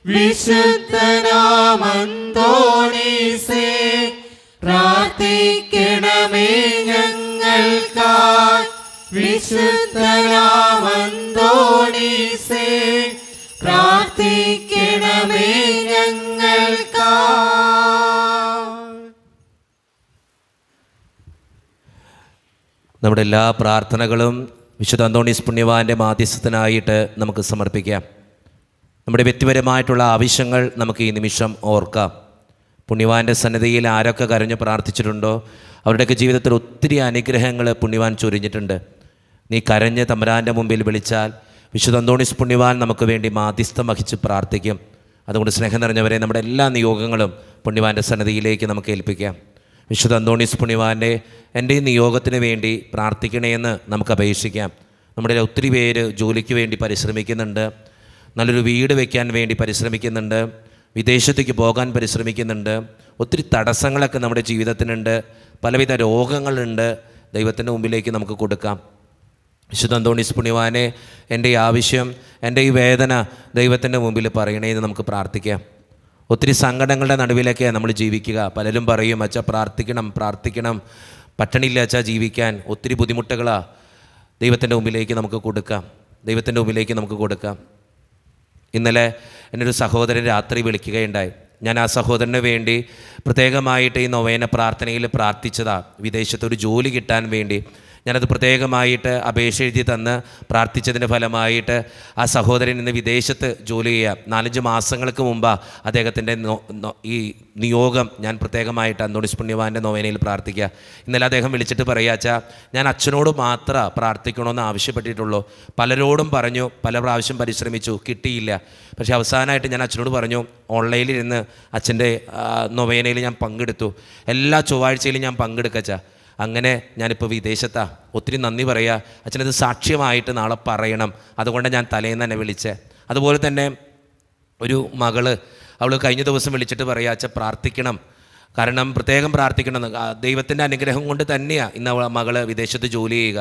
വിശുദ്ധനാമന്തോണീസേ പ്രാർത്ഥിക്കണമേ ഞങ്ങൾക്കായി. വിശുദ്ധനാമന്തോണീസേ പ്രാർത്ഥിക്കണമേ ഞങ്ങൾക്കായി. നമ്മുടെ എല്ലാ പ്രാർത്ഥനകളും വിശുദ്ധ അന്തോണീസ് പുണ്യവാൻ്റെ മാധ്യസ്ഥനായിട്ട് നമുക്ക് സമർപ്പിക്കാം. നമ്മുടെ വ്യക്തിപരമായിട്ടുള്ള ആവശ്യങ്ങൾ നമുക്ക് ഈ നിമിഷം ഓർക്കാം. പുണ്യവാൻ്റെ സന്നിധിയിൽ ആരൊക്കെ കരഞ്ഞ് പ്രാർത്ഥിച്ചിട്ടുണ്ടോ അവരുടെയൊക്കെ ജീവിതത്തിൽ ഒത്തിരി അനുഗ്രഹങ്ങൾ പുണ്യവാൻ ചൊരിഞ്ഞിട്ടുണ്ട്. നീ കരഞ്ഞ് തമ്പുരാൻ്റെ മുമ്പിൽ വിളിച്ചാൽ വിശുദ്ധ അന്തോണീസ് പുണ്യവാൻ നമുക്ക് വേണ്ടി മാധ്യസ്ഥം വഹിച്ച് പ്രാർത്ഥിക്കും. അതുകൊണ്ട് സ്നേഹം നിറഞ്ഞവരെ, നമ്മുടെ എല്ലാ നിയോഗങ്ങളും പുണ്യവാൻ്റെ സന്നിധിയിലേക്ക് നമുക്ക് ഏൽപ്പിക്കാം. വിശുദ്ധ അന്തോണീസ് പുണ്യവാൻ്റെ എൻ്റെ ഈ നിയോഗത്തിന് വേണ്ടി പ്രാർത്ഥിക്കണേയെന്ന് നമുക്ക് അപേക്ഷിക്കാം. നമ്മുടെ ഒത്തിരി പേര് ജോലിക്ക് വേണ്ടി പരിശ്രമിക്കുന്നുണ്ട്, നല്ലൊരു വീട് വയ്ക്കാൻ വേണ്ടി പരിശ്രമിക്കുന്നുണ്ട്, വിദേശത്തേക്ക് പോകാൻ പരിശ്രമിക്കുന്നുണ്ട്. ഒത്തിരി തടസ്സങ്ങളൊക്കെ നമ്മുടെ ജീവിതത്തിനുണ്ട്, പലവിധ രോഗങ്ങളുണ്ട്. ദൈവത്തിൻ്റെ മുമ്പിലേക്ക് നമുക്ക് കൊടുക്കാം. വിശുദ്ധ അന്തോണീസ് പുണ്യവാനെ, എൻ്റെ ഈ ആവശ്യം, എൻ്റെ ഈ വേദന ദൈവത്തിൻ്റെ മുമ്പിൽ പറയണേന്ന് നമുക്ക് പ്രാർത്ഥിക്കാം. ഒത്തിരി സങ്കടങ്ങളുടെ നടുവിലൊക്കെയാണ് നമ്മൾ ജീവിക്കുക. പലരും പറയും, അച്ഛാ പ്രാർത്ഥിക്കണം, പട്ടണിയില്ല അച്ഛാ ജീവിക്കാൻ, ഒത്തിരി ബുദ്ധിമുട്ടുകളാണ്. ദൈവത്തിൻ്റെ മുമ്പിലേക്ക് നമുക്ക് കൊടുക്കാം. ഇന്നലെ എന്നൊരു സഹോദരൻ രാത്രി വിളിക്കുകയുണ്ടായി. ഞാൻ ആ സഹോദരന് വേണ്ടി പ്രത്യേകമായിട്ട് ഈ നൊവേന പ്രാർത്ഥനയിൽ പ്രാർത്ഥിച്ചതാണ്. വിദേശത്തൊരു ജോലി കിട്ടാൻ വേണ്ടി ഞാനത് പ്രത്യേകമായിട്ട് അപേക്ഷ എഴുതി തന്ന് പ്രാർത്ഥിച്ചതിൻ്റെ ഫലമായിട്ട് ആ സഹോദരൻ ഇന്ന് വിദേശത്ത് ജോലി ചെയ്യുക. 4-5 മാസങ്ങൾക്ക് മുമ്പാണ് അദ്ദേഹത്തിൻ്റെ ഈ നിയോഗം ഞാൻ പ്രത്യേകമായിട്ട് അന്തോണീസ് പുണ്യവാൻ്റെ നൊവേനയിൽ പ്രാർത്ഥിക്കുക. ഇന്നലെ അദ്ദേഹം വിളിച്ചിട്ട് പറയാച്ചാ, ഞാൻ അച്ഛനോട് മാത്രമേ പ്രാർത്ഥിക്കണമെന്ന് ആവശ്യപ്പെട്ടിട്ടുള്ളൂ. പലരോടും പറഞ്ഞു, പല പ്രാവശ്യം പരിശ്രമിച്ചു, കിട്ടിയില്ല. പക്ഷേ അവസാനമായിട്ട് ഞാൻ അച്ഛനോട് പറഞ്ഞു, ഓൺലൈനിൽ ഇരുന്ന് അച്ഛൻ്റെ നൊവേനയിൽ ഞാൻ പങ്കെടുത്തു. എല്ലാ ചൊവ്വാഴ്ചയിലും ഞാൻ പങ്കെടുക്കച്ചാ. അങ്ങനെ ഞാനിപ്പോൾ വിദേശത്താണ്. ഒത്തിരി നന്ദി പറയുക. അച്ഛനത് സാക്ഷ്യമായിട്ട് നാളെ പറയണം. അതുകൊണ്ട് ഞാൻ തലേന്ന് തന്നെ വിളിച്ചത്. അതുപോലെ തന്നെ ഒരു മകള്, അവൾ കഴിഞ്ഞ ദിവസം വിളിച്ചിട്ട് പറയുക, അച്ഛൻ പ്രാർത്ഥിക്കണം, കാരണം പ്രത്യേകം പ്രാർത്ഥിക്കണം. ദൈവത്തിൻ്റെ അനുഗ്രഹം കൊണ്ട് തന്നെയാണ് ഇന്ന് മകൾ വിദേശത്ത് ജോലി ചെയ്യുക.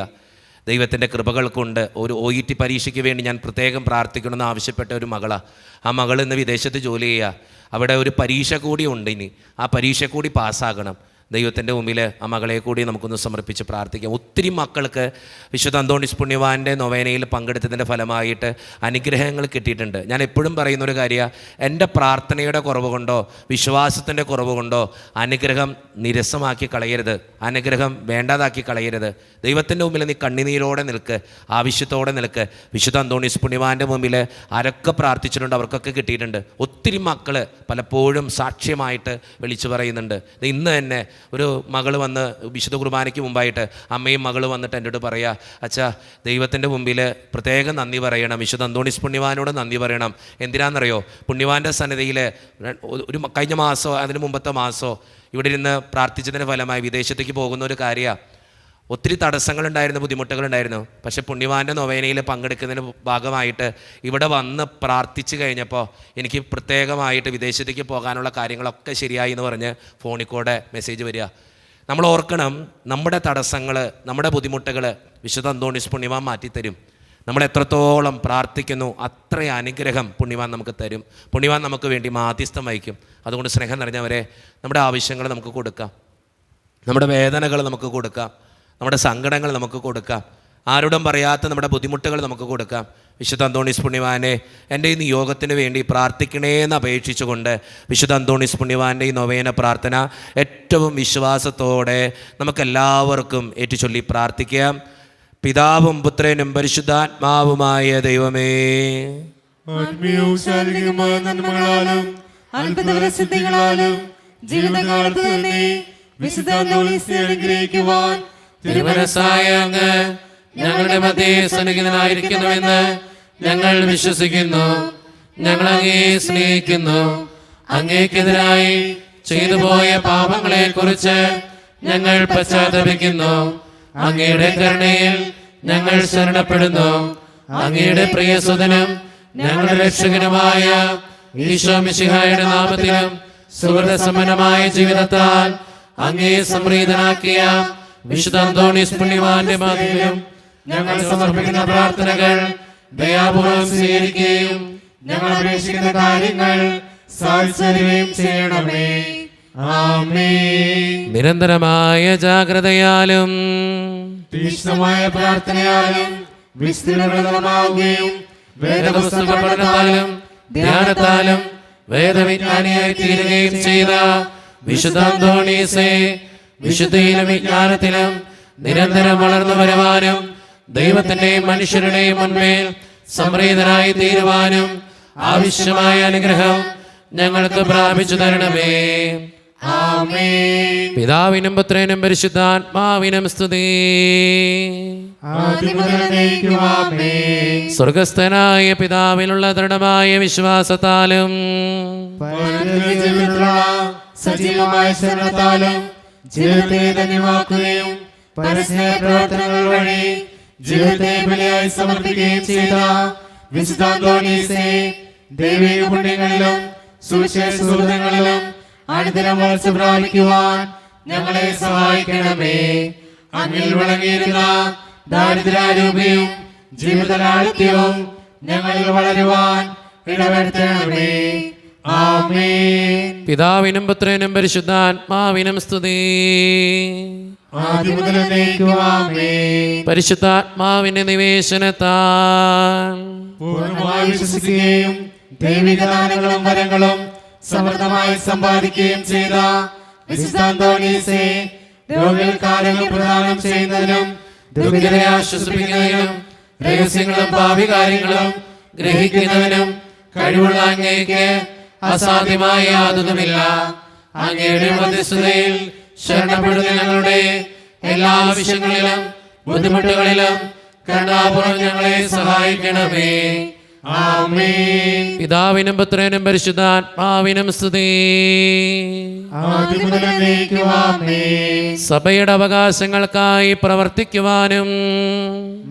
ദൈവത്തിൻ്റെ കൃപകൾ കൊണ്ട് ഒരു OET പരീക്ഷയ്ക്ക് വേണ്ടി ഞാൻ പ്രത്യേകം പ്രാർത്ഥിക്കണമെന്ന് ആവശ്യപ്പെട്ട ഒരു മകളാണ്. ആ മകൾ ഇന്ന് വിദേശത്ത് ജോലി ചെയ്യുക. അവിടെ ഒരു പരീക്ഷ കൂടി ഉണ്ട്. ഇനി ആ പരീക്ഷ കൂടി പാസ്സാകണം. ദൈവത്തിൻ്റെ മുമ്പിൽ ആ മകളെ കൂടി നമുക്കൊന്ന് സമർപ്പിച്ച് പ്രാർത്ഥിക്കാം. ഒത്തിരി മക്കൾക്ക് വിശുദ്ധ അന്തോണീസ് പുണ്യവാൻ്റെ നൊവേനയിൽ പങ്കെടുത്തതിൻ്റെ ഫലമായിട്ട് അനുഗ്രഹങ്ങൾ കിട്ടിയിട്ടുണ്ട്. ഞാൻ എപ്പോഴും പറയുന്നൊരു കാര്യമാണ്, എൻ്റെ പ്രാർത്ഥനയുടെ കുറവ് കൊണ്ടോ വിശ്വാസത്തിൻ്റെ കുറവ് കൊണ്ടോ അനുഗ്രഹം നിരസമാക്കി കളയരുത്, അനുഗ്രഹം വേണ്ടാതാക്കി കളയരുത്. ദൈവത്തിൻ്റെ മുമ്പിൽ നീ കണ്ണുനീരോടെ നിൽക്ക്, ആവശ്യത്തോടെ നിൽക്ക്. വിശുദ്ധ അന്തോണീസ് പുണ്യവാൻ്റെ മുമ്പിൽ ആരൊക്കെ പ്രാർത്ഥിച്ചിട്ടുണ്ട് അവർക്കൊക്കെ കിട്ടിയിട്ടുണ്ട്. ഒത്തിരി മക്കൾ പലപ്പോഴും സാക്ഷ്യമായിട്ട് വിളിച്ചു പറയുന്നുണ്ട്. ഇന്ന് തന്നെ ഒരു മകൾ വന്ന് വിശുദ്ധ കുർബാനയ്ക്ക് മുമ്പായിട്ട് അമ്മയും മകളും വന്നിട്ട് എന്നോട് പറയുക, അച്ഛാ ദൈവത്തിൻ്റെ മുമ്പിൽ പ്രത്യേകം നന്ദി പറയണം, വിശുദ്ധ അന്തോണീസ് പുണ്യവാനോട് നന്ദി പറയണം. എന്തിനാണെന്നറിയോ? പുണ്യവാൻ്റെ സന്നിധിയിൽ ഒരു കഴിഞ്ഞ മാസമോ അതിന് മുമ്പത്തെ മാസമോ ഇവിടെ ഇരുന്ന് പ്രാർത്ഥിച്ചതിൻ്റെ ഫലമായി വിദേശത്തേക്ക് പോകുന്ന ഒരു കാര്യമാണ്. ഒത്തിരി തടസ്സങ്ങളുണ്ടായിരുന്നു, ബുദ്ധിമുട്ടുകളുണ്ടായിരുന്നു. പക്ഷേ പുണ്യവാൻ്റെ നൊവേനയിൽ പങ്കെടുക്കുന്നതിന് ഭാഗമായിട്ട് ഇവിടെ വന്ന് പ്രാർത്ഥിച്ചു കഴിഞ്ഞപ്പോൾ എനിക്ക് പ്രത്യേകമായിട്ട് വിദേശത്തേക്ക് പോകാനുള്ള കാര്യങ്ങളൊക്കെ ശരിയായി എന്ന് പറഞ്ഞ് ഫോണിൽ കൂടെ മെസ്സേജ് വരിക. നമ്മൾ ഓർക്കണം, നമ്മുടെ തടസ്സങ്ങൾ, നമ്മുടെ ബുദ്ധിമുട്ടുകൾ വിശുദ്ധ അന്തോണീസ് പുണ്യവാൻ മാറ്റിത്തരും. നമ്മൾ എത്രത്തോളം പ്രാർത്ഥിക്കുന്നു അത്ര അനുഗ്രഹം പുണ്യവാൻ നമുക്ക് തരും. പുണ്യവാൻ നമുക്ക് വേണ്ടി മാധ്യസ്ഥം വഹിക്കും. അതുകൊണ്ട് സ്നേഹം നിറഞ്ഞവരെ, നമ്മുടെ ആവശ്യങ്ങൾ നമുക്ക് കൊടുക്കാം, നമ്മുടെ വേദനകൾ നമുക്ക് കൊടുക്കാം, നമ്മുടെ സങ്കടങ്ങൾ നമുക്ക് കൊടുക്കാം, ആരോടും പറയാത്ത നമ്മുടെ ബുദ്ധിമുട്ടുകൾ നമുക്ക് കൊടുക്കാം. വിശുദ്ധ അന്തോണീസ് പുണ്യവാനെ, എൻ്റെ ഈ നിയോഗത്തിന് വേണ്ടി പ്രാർത്ഥിക്കണേന്ന് അപേക്ഷിച്ചുകൊണ്ട് വിശുദ്ധ അന്തോണീസ് പുണ്യവാൻ്റെ ഈ നൊവേന പ്രാർത്ഥന ഏറ്റവും വിശ്വാസത്തോടെ നമുക്കെല്ലാവർക്കും ഏറ്റുചൊല്ലി പ്രാർത്ഥിക്കാം. പിതാവും പുത്രനും പരിശുദ്ധാത്മാവുമായ ദൈവമേ, ആത്മീയവും ശാരീരികമായ നന്മകളാലും അത്ഭുതസിദ്ധികളാലും ജീവിതകാലത്ത് തന്നെ വിശുദ്ധ അന്തോണീസിനെ അനുഗ്രഹിക്കുവാൻ തിരുമനസ്സായ അങ്ങ് ഞങ്ങളുടെ മധ്യേ സന്നിഹിതനായിരിക്കുന്നുവെന്ന് ഞങ്ങൾ വിശ്വസിക്കുന്നു. ഞങ്ങൾ അങ്ങേ സ്നേഹിക്കുന്നു. അങ്ങേക്കെതിരായി ചെയ്തു പോയ പാപങ്ങളെ കുറിച്ച് ഞങ്ങൾ പശ്ചാത്തപിക്കുന്നു. അങ്ങയുടെ കരുണയിൽ ഞങ്ങൾ ശരണപ്പെടുന്നു. അങ്ങയുടെ പ്രിയസുതനും ഞങ്ങളുടെ രക്ഷകനുമായ ഈശോ മിശിഹായുടെ നാമത്തിലും സുഹൃതസമ്പന്നമായ ജീവിതത്താൽ അങ്ങേ സംപ്രീതനാക്കിയ വിശുദ്ധ അന്തോണീസ് പുണ്യവാന്റെ മാധ്യമിലും ഞങ്ങൾ സമർപ്പിക്കുന്ന പ്രാർത്ഥനകൾ ദയാപൂർവം സ്വീകരിക്കുകയും ഞങ്ങൾ അപേക്ഷിക്കുന്ന കാര്യങ്ങൾ സാധിച്ചുതരുകയും ചെയ്യണമേ. ആമേൻ. നിരന്തരമായ ജാഗ്രതയാലും തീക്ഷ്ണമായ പ്രാർത്ഥനയാലും വിസ്തൃതമാവുകയും വേദപുസ്തക പഠനത്താലും ധ്യാനത്താലും വേദവിജ്ഞാനിയായി തീരുകയും ചെയ്ത വിശുദ്ധ അന്തോണീസേ, വിശുദ്ധിയിലും വിജ്ഞാനത്തിലും നിരന്തരം വളർന്നു വരുവാനും ദൈവത്തിന്റെയും മനുഷ്യരുടെയും മുൻമേൽ സംപ്രീതനായി തീരുവാനും ആവശ്യമായ അനുഗ്രഹം ഞങ്ങൾക്ക് പ്രാപിച്ചു തരണമേ. ആമേൻ. പിതാവിനും പുത്രനും പരിശുദ്ധാത്മാവിനും സ്തുതി. ആദ്യം മുതൽ എന്നേക്കും ആമേൻ. സ്വർഗസ്ഥനായ പിതാവിലുള്ള ദൃഢമായ വിശ്വാസത്താലും പരലോക ജീവിതത്തിലുള്ള സജീവമായ ശരണത്താലും ജീവിതത്തെ ധന്യമാക്കുകയും പരസ്യ പ്രവർത്തനങ്ങൾ വഴി ജീവിതത്തെ ബലിയായി സമർപ്പിക്കുകയും ചെയ്ത വിശുദ്ധ അന്തോണീസേ, ദൈവിക പുണ്യങ്ങളിലും സുവിശേഷ സുഹൃതങ്ങളിലും അനുദിനം വളർച്ച പ്രാപിക്കുവാൻ ഞങ്ങളെ സഹായിക്കണമേ. അങ്ങിൽ വിളങ്ങിയിരുന്ന ദാരിദ്ര്യാരൂപിയും ജീവിതലാളിത്യവും ഞങ്ങളിൽ വളരുവാൻ ഇടവരുത്തണമേ. ആമേൻ. പിതാവിനും പുത്രനും പരിശുദ്ധാത്മാവിനും സ്തുതി. ആദ്യം മുതൽ എന്നേക്കും ആമേൻ. പരിശുദ്ധാത്മാവിന്റെ നിവേശനത്താൽ പൂർണ്ണമായി വിശ്വസിക്കുകയും ദൈവിക ദാനങ്ങളും വരങ്ങളും സമൃദ്ധമായി സമ്പാദിക്കുകയും ചെയ്ത വിശുദ്ധ അന്തോണീസേ, രോഗികൾക്ക് കാര്യങ്ങൾ പ്രദാനം ചെയ്യുന്നതിനും ദുഃഖിതരെ ആശ്വസിപ്പിക്കുന്നതിനും രഹസ്യങ്ങളും ഭാവി കാര്യങ്ങളും ഗ്രഹിക്കുന്നതിനും കഴിവുള്ള അങ്ങേക്ക് അസാധ്യമായ യാതൊന്നുമില്ല. അങ്ങയുടെ മധ്യസ്ഥതയിൽ ശരണപ്പെടുന്ന ഞങ്ങളുടെ എല്ലാ ആവശ്യങ്ങളിലും ബുദ്ധിമുട്ടുകളിലും കരുണാപൂർവ്വം ഞങ്ങളെ സഹായിക്കണമേ. ആമേൻ. പിതാവിനും പുത്രനും പരിശുദ്ധാത്മാവിനും സ്തുതി. ആദ്യം മുതൽ എന്നേക്കും ആമേൻ. സഭയുടെ അവകാശങ്ങൾക്കായി പ്രവർത്തിക്കുവാനും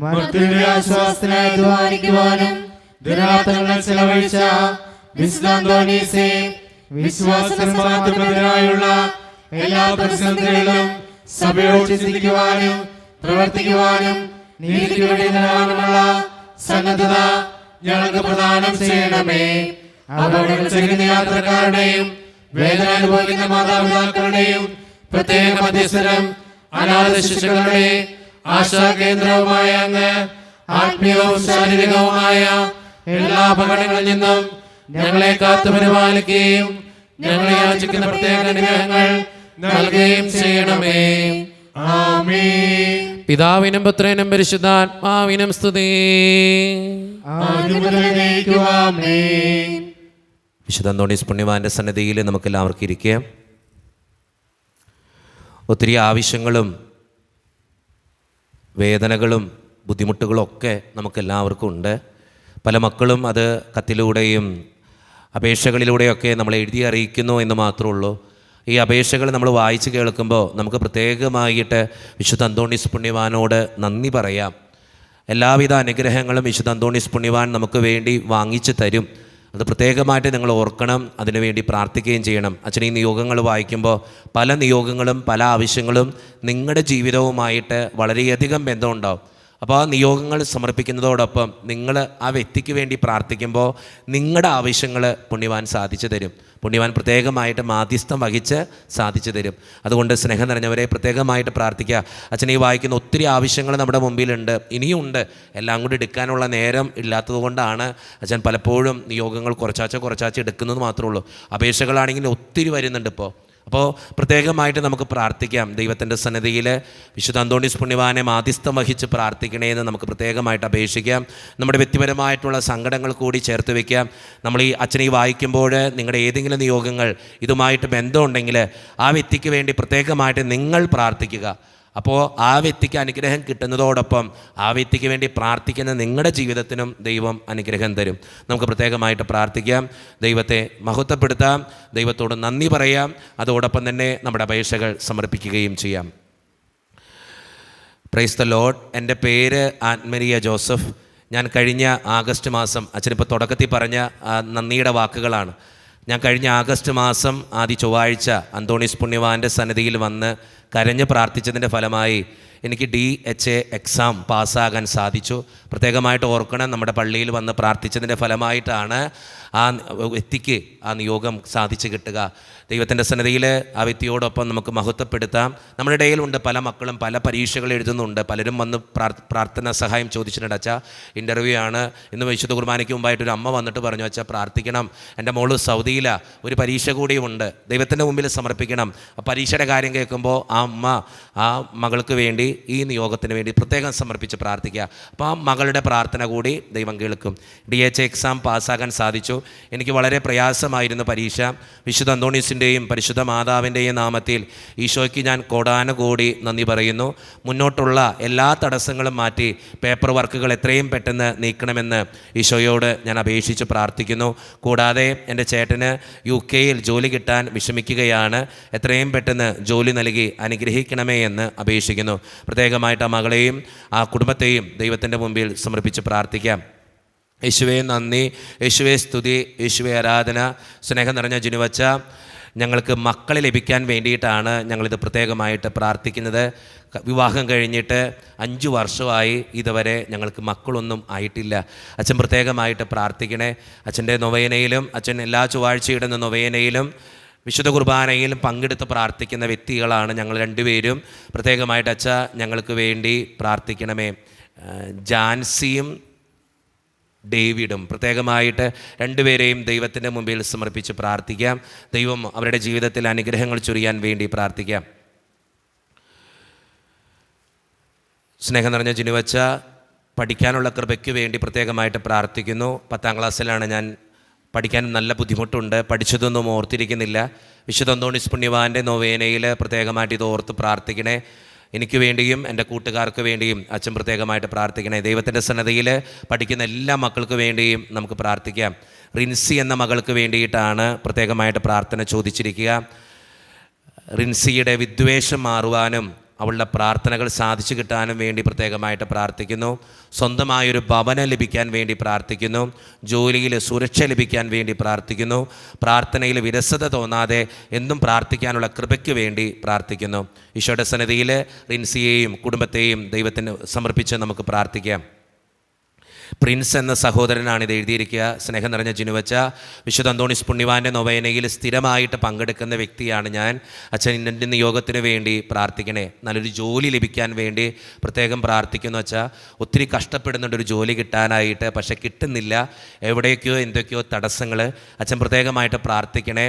മർത്യരുടെ ആശ്വാസത്തിനായി അധ്വാനിക്കുവാനും ദിനരാത്രങ്ങൾ ചെലവഴിച്ച വിശുദ്ധ അന്തോണീസേ, വിശ്വാസത്തിനായുള്ള എല്ലാ പ്രതിസന്ധികളിലും സഭയോട് ചിന്തിക്കുവാനും പ്രവർത്തിക്കുവാനും നീതിക്ക് വേണ്ടി നിലവാരമുള്ള സന്നദ്ധത ഞങ്ങൾക്ക് പ്രദാനം ചെയ്യണമേ. അപകടങ്ങൾ ചെയ്യുന്ന യാത്രക്കാരുടെയും വേദന അനുഭവിക്കുന്ന മാതാപിതാക്കളുടെയും പ്രത്യേക മധ്യസ്ഥരും അനാഥ ശിശുക്കളുടെ ആശാകേന്ദ്രവുമായ അങ്ങ് ആത്മീയവും ശാരീരികവുമായ എല്ലാ അപകടങ്ങളിൽ നിന്നും ഞങ്ങളെ കാത്തു പരിപാലിക്കുകയും ഞങ്ങളെ യാചിക്കുന്ന പ്രത്യേക അനുഗ്രഹങ്ങൾ നൽകുകയും ചെയ്യണമേ. ആമേൻ. പിതാവിനും പുത്രനും പരിശുദ്ധാത്മാവിനും സ്തുതി. ആദ്യം മുതൽ എന്നേക്കും ആമേൻ. വിശുദ്ധ അന്തോണീസ് പുണ്യവാന്റെ സന്നിധിയിൽ നമുക്കെല്ലാവർക്കും ഇരിക്കാം. ഒത്തിരി ആവശ്യങ്ങളും വേദനകളും ബുദ്ധിമുട്ടുകളും ഒക്കെ നമുക്കെല്ലാവർക്കും ഉണ്ട്. പല മക്കളും അത് കത്തിലൂടെയും അപേക്ഷകളിലൂടെയൊക്കെ നമ്മളെ എഴുതി അറിയിക്കുന്നു എന്ന് മാത്രമേ ഉള്ളൂ. ഈ അപേക്ഷകൾ നമ്മൾ വായിച്ച് കേൾക്കുമ്പോൾ നമുക്ക് പ്രത്യേകമായിട്ട് വിശുദ്ധ അന്തോണീസ് പുണ്യവാനോട് നന്ദി പറയാം. എല്ലാവിധ അനുഗ്രഹങ്ങളും വിശുദ്ധ അന്തോണീസ് പുണ്യവാൻ നമുക്ക് വേണ്ടി വാങ്ങിച്ചു തരും. അത് പ്രത്യേകമായിട്ട് നിങ്ങൾ ഓർക്കണം, അതിനുവേണ്ടി പ്രാർത്ഥിക്കുകയും ചെയ്യണം. അച്ഛൻ ഈ നിയോഗങ്ങൾ വായിക്കുമ്പോൾ പല നിയോഗങ്ങളും പല ആവശ്യങ്ങളും നിങ്ങളുടെ ജീവിതവുമായിട്ട് വളരെയധികം ബന്ധമുണ്ടാവും. അപ്പോൾ ആ നിയോഗങ്ങൾ സമർപ്പിക്കുന്നതോടൊപ്പം നിങ്ങൾ ആ വ്യക്തിക്ക് വേണ്ടി പ്രാർത്ഥിക്കുമ്പോൾ നിങ്ങളുടെ ആവശ്യങ്ങൾ പുണ്യവാൻ സാധിച്ചു തരും. പുണ്യവാൻ പ്രത്യേകമായിട്ട് മാധ്യസ്ഥം വഹിച്ച് സാധിച്ചു തരും. അതുകൊണ്ട് സ്നേഹം നിറഞ്ഞവരെ പ്രത്യേകമായിട്ട് പ്രാർത്ഥിക്കുക. അച്ഛൻ ഈ വായിക്കുന്ന ഒത്തിരി ആവശ്യങ്ങൾ നമ്മുടെ മുമ്പിലുണ്ട്, ഇനിയും ഉണ്ട്. എല്ലാം കൂടി എടുക്കാനുള്ള നേരം ഇല്ലാത്തത് കൊണ്ടാണ് അച്ഛൻ പലപ്പോഴും നിയോഗങ്ങൾ കുറച്ചാച്ച എടുക്കുന്നത് മാത്രമേ ഉള്ളൂ. അപേക്ഷകളാണെങ്കിൽ ഒത്തിരി വരുന്നുണ്ട് ഇപ്പോൾ. അപ്പോൾ പ്രത്യേകമായിട്ട് നമുക്ക് പ്രാർത്ഥിക്കാം. ദൈവത്തിൻ്റെ സന്നിധിയിൽ വിശുദ്ധ അന്തോണീസ് പുണ്യവാനെ മാധ്യസ്ഥം വഹിച്ച് പ്രാർത്ഥിക്കണേ എന്ന് നമുക്ക് പ്രത്യേകമായിട്ട് അപേക്ഷിക്കാം. നമ്മുടെ വ്യക്തിപരമായിട്ടുള്ള സങ്കടങ്ങൾ കൂടി ചേർത്ത് വയ്ക്കാം. നമ്മൾ ഈ അച്ഛനെ വായിക്കുമ്പോൾ നിങ്ങളുടെ ഏതെങ്കിലും നിയോഗങ്ങൾ ഇതുമായിട്ട് ബന്ധമുണ്ടെങ്കിൽ ആ വ്യക്തിക്ക് വേണ്ടി പ്രത്യേകമായിട്ട് നിങ്ങൾ പ്രാർത്ഥിക്കുക. അപ്പോൾ ആ വ്യക്തിക്ക് അനുഗ്രഹം കിട്ടുന്നതോടൊപ്പം ആ വ്യക്തിക്ക് വേണ്ടി പ്രാർത്ഥിക്കുന്ന നിങ്ങളുടെ ജീവിതത്തിനും ദൈവം അനുഗ്രഹം തരും. നമുക്ക് പ്രത്യേകമായിട്ട് പ്രാർത്ഥിക്കാം, ദൈവത്തെ മഹത്വപ്പെടുത്താം, ദൈവത്തോട് നന്ദി പറയാം. അതോടൊപ്പം തന്നെ നമ്മുടെ അപേക്ഷകൾ സമർപ്പിക്കുകയും ചെയ്യാം. Praise the Lord. എൻ്റെ പേര് ആൻമരിയ ജോസഫ്. ഞാൻ കഴിഞ്ഞ ആഗസ്റ്റ് മാസം, അച്ഛനിപ്പോൾ തുടക്കത്തിൽ പറഞ്ഞ നന്ദിയുടെ വാക്കുകളാണ്. ഞാൻ കഴിഞ്ഞ ആഗസ്റ്റ് മാസം ആദ്യ ചൊവ്വാഴ്ച അന്തോണീസ് പുണ്യവാൻ്റെ സന്നിധിയിൽ വന്ന് കരഞ്ഞ് പ്രാർത്ഥിച്ചതിൻ്റെ ഫലമായി എനിക്ക് DHA എക്സാം പാസ്സാകാൻ സാധിച്ചു. പ്രത്യേകമായിട്ട് ഓർക്കണം, നമ്മുടെ പള്ളിയിൽ വന്ന് പ്രാർത്ഥിച്ചതിൻ്റെ ഫലമായിട്ടാണ് ആ വ്യക്തിക്ക് ആ നിയോഗം സാധിച്ചു കിട്ടുക. ദൈവത്തിൻ്റെ സന്നിധിയിൽ ആ വ്യക്തിയോടൊപ്പം നമുക്ക് മഹത്വപ്പെടുത്താം. നമ്മുടെ ഇടയിലുണ്ട് പല മക്കളും പല പരീക്ഷകൾ എഴുതുന്നുണ്ട്. പലരും വന്ന് പ്രാർത്ഥന സഹായം ചോദിച്ചിട്ടുണ്ട്. അച്ഛാ, ഇൻ്റർവ്യൂ ആണ്, ഇന്ന് വിശുദ്ധ കുർബാനയ്ക്ക് മുമ്പായിട്ട് ഒരു അമ്മ വന്നിട്ട് പറഞ്ഞു, അച്ഛാ പ്രാർത്ഥിക്കണം, എൻ്റെ മോള് സൗദിയിലാണ്, ഒരു പരീക്ഷ കൂടിയുണ്ട്, ദൈവത്തിൻ്റെ മുമ്പിൽ സമർപ്പിക്കണം. ആ പരീക്ഷയുടെ കാര്യം കേൾക്കുമ്പോൾ ആ അമ്മ ആ മകൾക്ക് വേണ്ടി ഈ നിയോഗത്തിന് വേണ്ടി പ്രത്യേകം സമർപ്പിച്ച് പ്രാർത്ഥിക്കുക. അപ്പോൾ ആ മകളുടെ പ്രാർത്ഥന കൂടി ദൈവം കേൾക്കും. DHA എക്സാം പാസ്സാകാൻ സാധിച്ചു. എനിക്ക് വളരെ പ്രയാസമായിരുന്നു പരീക്ഷ. വിശുദ്ധ അന്തോണീസിൻ്റെയും പരിശുദ്ധ മാതാവിൻ്റെയും നാമത്തിൽ ഈശോയ്ക്ക് ഞാൻ കോടാനുകോടി നന്ദി പറയുന്നു. മുന്നോട്ടുള്ള എല്ലാ തടസ്സങ്ങളും മാറ്റി പേപ്പർ വർക്കുകൾ എത്രയും പെട്ടെന്ന് നീക്കണമെന്ന് ഈശോയോട് ഞാൻ അപേക്ഷിച്ച് പ്രാർത്ഥിക്കുന്നു. കൂടാതെ എൻ്റെ ചേട്ടന് UK ജോലി കിട്ടാൻ വിഷമിക്കുകയാണ്. എത്രയും പെട്ടെന്ന് ജോലി നൽകി അനുഗ്രഹിക്കണമേ എന്ന് അപേക്ഷിക്കുന്നു. പ്രത്യേകമായിട്ട് ആ മകളെയും ആ കുടുംബത്തെയും ദൈവത്തിൻ്റെ മുമ്പിൽ സമർപ്പിച്ച് പ്രാർത്ഥിക്കാം. യേശുവേ നന്ദി, യേശുവേ സ്തുതി, യേശുവേ ആരാധന. സ്നേഹം നിറഞ്ഞ ജിനുവച്ച, ഞങ്ങൾക്ക് മക്കളെ ലഭിക്കാൻ വേണ്ടിയിട്ടാണ് ഞങ്ങളിത് പ്രത്യേകമായിട്ട് പ്രാർത്ഥിക്കുന്നത്. വിവാഹം കഴിഞ്ഞിട്ട് 5 വർഷമായി, ഇതുവരെ ഞങ്ങൾക്ക് മക്കളൊന്നും ആയിട്ടില്ല. അച്ഛൻ പ്രത്യേകമായിട്ട് പ്രാർത്ഥിക്കണേ. അച്ഛൻ്റെ നൊവേനയിലും അച്ഛൻ എല്ലാ ചൊവ്വാഴ്ചയിടുന്ന നൊവേനയിലും വിശുദ്ധ കുർബാനയിലും പങ്കെടുത്ത് പ്രാർത്ഥിക്കുന്ന വ്യക്തികളാണ് ഞങ്ങൾ രണ്ടുപേരും. പ്രത്യേകമായിട്ട് അച്ഛ ഞങ്ങൾക്ക് വേണ്ടി പ്രാർത്ഥിക്കണമേ. ജാൻസിയും ഡേവിഡും പ്രത്യേകമായിട്ട് രണ്ടുപേരെയും ദൈവത്തിൻ്റെ മുമ്പിൽ സമർപ്പിച്ച് പ്രാർത്ഥിക്കാം. ദൈവം അവരുടെ ജീവിതത്തിൽ അനുഗ്രഹങ്ങൾ ചൊരിയാൻ വേണ്ടി പ്രാർത്ഥിക്കാം. സ്നേഹം നിറഞ്ഞ ജിനുവച്ച, പഠിക്കാനുള്ള കൃപയ്ക്ക് വേണ്ടി പ്രത്യേകമായിട്ട് പ്രാർത്ഥിക്കുന്നു. 10ാം ക്ലാസ്സിലാണ് ഞാൻ. പഠിക്കാൻ നല്ല ബുദ്ധിമുട്ടുണ്ട്, പഠിച്ചതൊന്നും ഓർത്തിരിക്കുന്നില്ല. വിശുദ്ധ അന്തോണീസ് പുണ്യവാൻ്റെ നൊവേനയിൽ പ്രത്യേകമായിട്ട് ഇത് ഓർത്ത് പ്രാർത്ഥിക്കണേ. എനിക്ക് വേണ്ടിയും എൻ്റെ കൂട്ടുകാർക്ക് വേണ്ടിയും അച്ഛൻ പ്രത്യേകമായിട്ട് പ്രാർത്ഥിക്കണേ. ദൈവത്തിൻ്റെ സന്നദ്ധയിൽ പഠിക്കുന്ന എല്ലാ മക്കൾക്ക് വേണ്ടിയും നമുക്ക് പ്രാർത്ഥിക്കാം. റിൻസി എന്ന മകൾക്ക് വേണ്ടിയിട്ടാണ് പ്രത്യേകമായിട്ട് പ്രാർത്ഥന ചോദിച്ചിരിക്കുക. റിൻസിയുടെ വിദ്വേഷം മാറുവാനും അവളുടെ പ്രാർത്ഥനകൾ സാധിച്ചു കിട്ടാനും വേണ്ടി പ്രത്യേകമായിട്ട് പ്രാർത്ഥിക്കുന്നു. സ്വന്തമായൊരു ഭവനം ലഭിക്കാൻ വേണ്ടി പ്രാർത്ഥിക്കുന്നു. ജോലിയിൽ സുരക്ഷ ലഭിക്കാൻ വേണ്ടി പ്രാർത്ഥിക്കുന്നു. പ്രാർത്ഥനയിൽ വിരസത തോന്നാതെ എന്നും പ്രാർത്ഥിക്കാനുള്ള കൃപയ്ക്ക് വേണ്ടി പ്രാർത്ഥിക്കുന്നു. ഈശോയുടെ സന്നിധിയിൽ റിൻസിയെയും കുടുംബത്തെയും ദൈവത്തിന് സമർപ്പിച്ച് നമുക്ക് പ്രാർത്ഥിക്കാം. പ്രിൻസ് എന്ന സഹോദരനാണ് ഇത് എഴുതിയിരിക്കുക. സ്നേഹം നിറഞ്ഞ ജിനുവച്ച, വിശുദ്ധ അന്തോണീസ് പുണ്യവാൻ്റെ നൊവേനയിൽ സ്ഥിരമായിട്ട് പങ്കെടുക്കുന്ന വ്യക്തിയാണ് ഞാൻ. അച്ഛൻ എൻ്റെ നിയോഗത്തിന് വേണ്ടി പ്രാർത്ഥിക്കണേ. നല്ലൊരു ജോലി ലഭിക്കാൻ വേണ്ടി പ്രത്യേകം പ്രാർത്ഥിക്കുന്നു. അച്ഛാ, ഒത്തിരി കഷ്ടപ്പെടുന്നുണ്ട് ഒരു ജോലി കിട്ടാനായിട്ട്, പക്ഷേ കിട്ടുന്നില്ല. എവിടേക്കോ എന്തൊക്കെയോ തടസ്സങ്ങൾ. അച്ഛൻ പ്രത്യേകമായിട്ട് പ്രാർത്ഥിക്കണേ.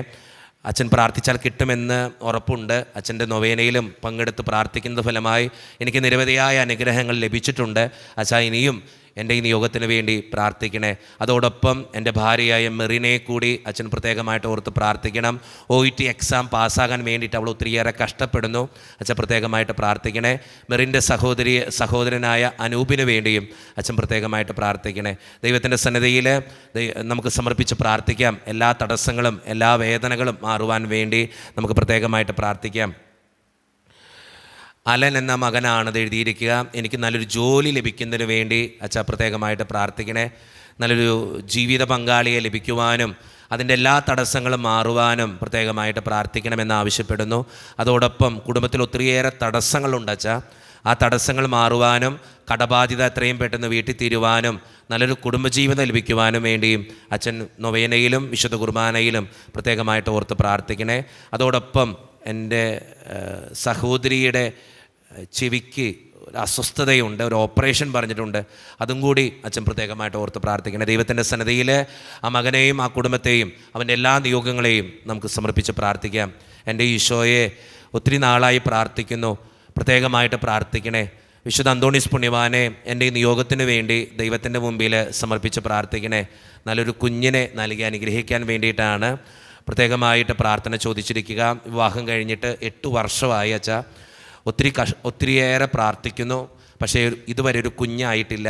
അച്ഛൻ പ്രാർത്ഥിച്ചാൽ കിട്ടുമെന്ന് ഉറപ്പുണ്ട്. അച്ഛൻ്റെ നൊവേനയിലും പങ്കെടുത്ത് പ്രാർത്ഥിക്കുന്നത് ഫലമായി എനിക്ക് നിരവധിയായ അനുഗ്രഹങ്ങൾ ലഭിച്ചിട്ടുണ്ട്. അച്ഛാ, ഇനിയും എൻ്റെ ഈ നിയോഗത്തിന് വേണ്ടി പ്രാർത്ഥിക്കണേ. അതോടൊപ്പം എൻ്റെ ഭാര്യയായ മെറിനെ കൂടി അച്ഛൻ പ്രത്യേകമായിട്ട് ഓർത്ത് പ്രാർത്ഥിക്കണം. OET എക്സാം പാസ്സാകാൻ വേണ്ടിയിട്ട് അവൾ ഒത്തിരിയേറെ കഷ്ടപ്പെടുന്നു. അച്ഛൻ പ്രത്യേകമായിട്ട് പ്രാർത്ഥിക്കണേ. മെറിൻ്റെ സഹോദരനായ അനൂപിന് വേണ്ടിയും അച്ഛൻ പ്രത്യേകമായിട്ട് പ്രാർത്ഥിക്കണേ. ദൈവത്തിൻ്റെ സന്നിധിയിൽ നമുക്ക് സമർപ്പിച്ച് പ്രാർത്ഥിക്കാം. എല്ലാ തടസ്സങ്ങളും എല്ലാ വേദനകളും മാറുവാൻ വേണ്ടി നമുക്ക് പ്രത്യേകമായിട്ട് പ്രാർത്ഥിക്കാം. അലൻ എന്ന മകനാണത് എഴുതിയിരിക്കുക. എനിക്ക് നല്ലൊരു ജോലി ലഭിക്കുന്നതിന് വേണ്ടി അച്ഛാ പ്രത്യേകമായിട്ട് പ്രാർത്ഥിക്കണേ. നല്ലൊരു ജീവിത പങ്കാളിയെ ലഭിക്കുവാനും അതിൻ്റെ എല്ലാ തടസ്സങ്ങളും മാറുവാനും പ്രത്യേകമായിട്ട് പ്രാർത്ഥിക്കണമെന്ന് ആവശ്യപ്പെടുന്നു. അതോടൊപ്പം കുടുംബത്തിൽ ഒത്തിരിയേറെ തടസ്സങ്ങളുണ്ട് അച്ഛാ. ആ തടസ്സങ്ങൾ മാറുവാനും കടബാധ്യത എത്രയും പെട്ടെന്ന് വീട്ടിൽ തീരുവാനും നല്ലൊരു കുടുംബജീവിതം ലഭിക്കുവാനും വേണ്ടിയും അച്ഛൻ നൊവേനയിലും വിശുദ്ധ കുർബാനയിലും പ്രത്യേകമായിട്ട് ഓർത്ത് പ്രാർത്ഥിക്കണേ. അതോടൊപ്പം എൻ്റെ സഹോദരിയുടെ ചെവിക്ക് ഒരു അസ്വസ്ഥതയുണ്ട്, ഒരു ഓപ്പറേഷൻ പറഞ്ഞിട്ടുണ്ട്. അതും കൂടി അച്ഛൻ പ്രത്യേകമായിട്ട് ഓർത്ത് പ്രാർത്ഥിക്കണേ. ദൈവത്തിൻ്റെ സന്നിധിയിൽ ആ മകനെയും ആ കുടുംബത്തെയും അവൻ്റെ എല്ലാ നിയോഗങ്ങളെയും നമുക്ക് സമർപ്പിച്ച് പ്രാർത്ഥിക്കാം. എൻ്റെ ഈശോയെ, ഒത്തിരി നാളായി പ്രാർത്ഥിക്കുന്നു, പ്രത്യേകമായിട്ട് പ്രാർത്ഥിക്കണേ. വിശുദ്ധ അന്തോണീസ് പുണ്യവാനെ എൻ്റെ ഈ നിയോഗത്തിന് വേണ്ടി ദൈവത്തിൻ്റെ മുമ്പിൽ സമർപ്പിച്ച് പ്രാർത്ഥിക്കണേ. നല്ലൊരു കുഞ്ഞിനെ നൽകി അനുഗ്രഹിക്കാൻ വേണ്ടിയിട്ടാണ് പ്രത്യേകമായിട്ട് പ്രാർത്ഥന ചോദിച്ചിരിക്കുക. വിവാഹം കഴിഞ്ഞിട്ട് 8 വർഷമായി അച്ഛാ. ഒത്തിരിയേറെ പ്രാർത്ഥിക്കുന്നു, പക്ഷേ ഇതുവരെ ഒരു കുഞ്ഞായിട്ടില്ല.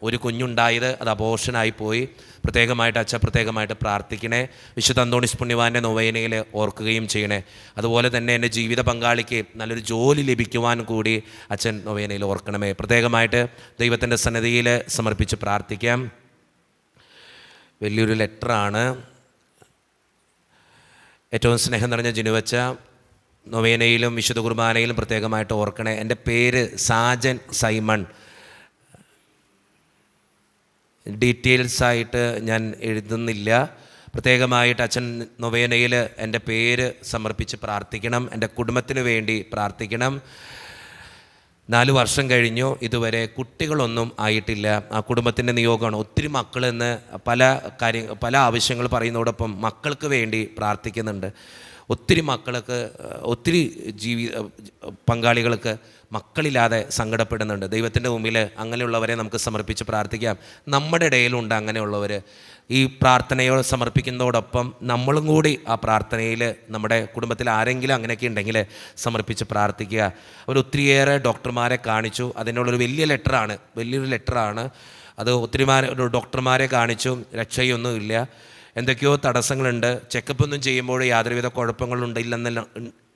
ഒരു കുഞ്ഞുണ്ടായത് അത് അബോർഷനായി പോയി. പ്രത്യേകമായിട്ട് അച്ഛൻ പ്രത്യേകമായിട്ട് പ്രാർത്ഥിക്കണേ. വിശുദ്ധ അന്തോണീസ് പുണ്യവാൻ്റെ നൊവേനയിൽ ഓർക്കുകയും ചെയ്യണേ. അതുപോലെ തന്നെ എൻ്റെ ജീവിത പങ്കാളിക്ക് നല്ലൊരു ജോലി ലഭിക്കുവാൻ കൂടി അച്ഛൻ നൊവേനയിൽ ഓർക്കണമേ. പ്രത്യേകമായിട്ട് ദൈവത്തിൻ്റെ സന്നിധിയിൽ സമർപ്പിച്ച് പ്രാർത്ഥിക്കാം. വലിയൊരു ലെറ്ററാണ്. ഏറ്റവും സ്നേഹം നിറഞ്ഞ ജിനുവച്ച, നൊവേനയിലും വിശുദ്ധ കുർബാനയിലും പ്രത്യേകമായിട്ട് ഓർക്കണേ. എൻ്റെ പേര് സാജൻ സൈമൺ. ഡീറ്റെയിൽസായിട്ട് ഞാൻ എഴുതുന്നില്ല. പ്രത്യേകമായിട്ട് അച്ഛൻ നൊവേനയിൽ എൻ്റെ പേര് സമർപ്പിച്ച് പ്രാർത്ഥിക്കണം. എൻ്റെ കുടുംബത്തിന് വേണ്ടി പ്രാർത്ഥിക്കണം. 4 വർഷം കഴിഞ്ഞു, ഇതുവരെ കുട്ടികളൊന്നും ആയിട്ടില്ല. ആ കുടുംബത്തിൻ്റെ നിയോഗമാണ്. ഒത്തിരി മക്കളെന്ന് പല ആവശ്യങ്ങൾ പറയുന്നതോടൊപ്പം മക്കൾക്ക് വേണ്ടി പ്രാർത്ഥിക്കുന്നുണ്ട്. ഒത്തിരി പങ്കാളികൾക്ക് മക്കളില്ലാതെ സങ്കടപ്പെടുന്നുണ്ട്. ദൈവത്തിൻ്റെ മുമ്പിൽ അങ്ങനെയുള്ളവരെ നമുക്ക് സമർപ്പിച്ച് പ്രാർത്ഥിക്കാം. നമ്മുടെ ഇടയിലുണ്ട് അങ്ങനെയുള്ളവർ. ഈ പ്രാർത്ഥനയോട് സമർപ്പിക്കുന്നതോടൊപ്പം നമ്മളും കൂടി ആ പ്രാർത്ഥനയിൽ നമ്മുടെ കുടുംബത്തിൽ ആരെങ്കിലും അങ്ങനെയൊക്കെ ഉണ്ടെങ്കിൽ സമർപ്പിച്ച് പ്രാർത്ഥിക്കുക. അവർ ഒത്തിരിയേറെ ഡോക്ടർമാരെ കാണിച്ചു. അതിനുള്ളൊരു വലിയൊരു ലെറ്ററാണ് അത്. ഡോക്ടർമാരെ കാണിച്ചു, രക്ഷയൊന്നുമില്ല. എന്തൊക്കെയോ തടസ്സങ്ങളുണ്ട്. ചെക്കപ്പൊന്നും ചെയ്യുമ്പോൾ യാതൊരുവിധ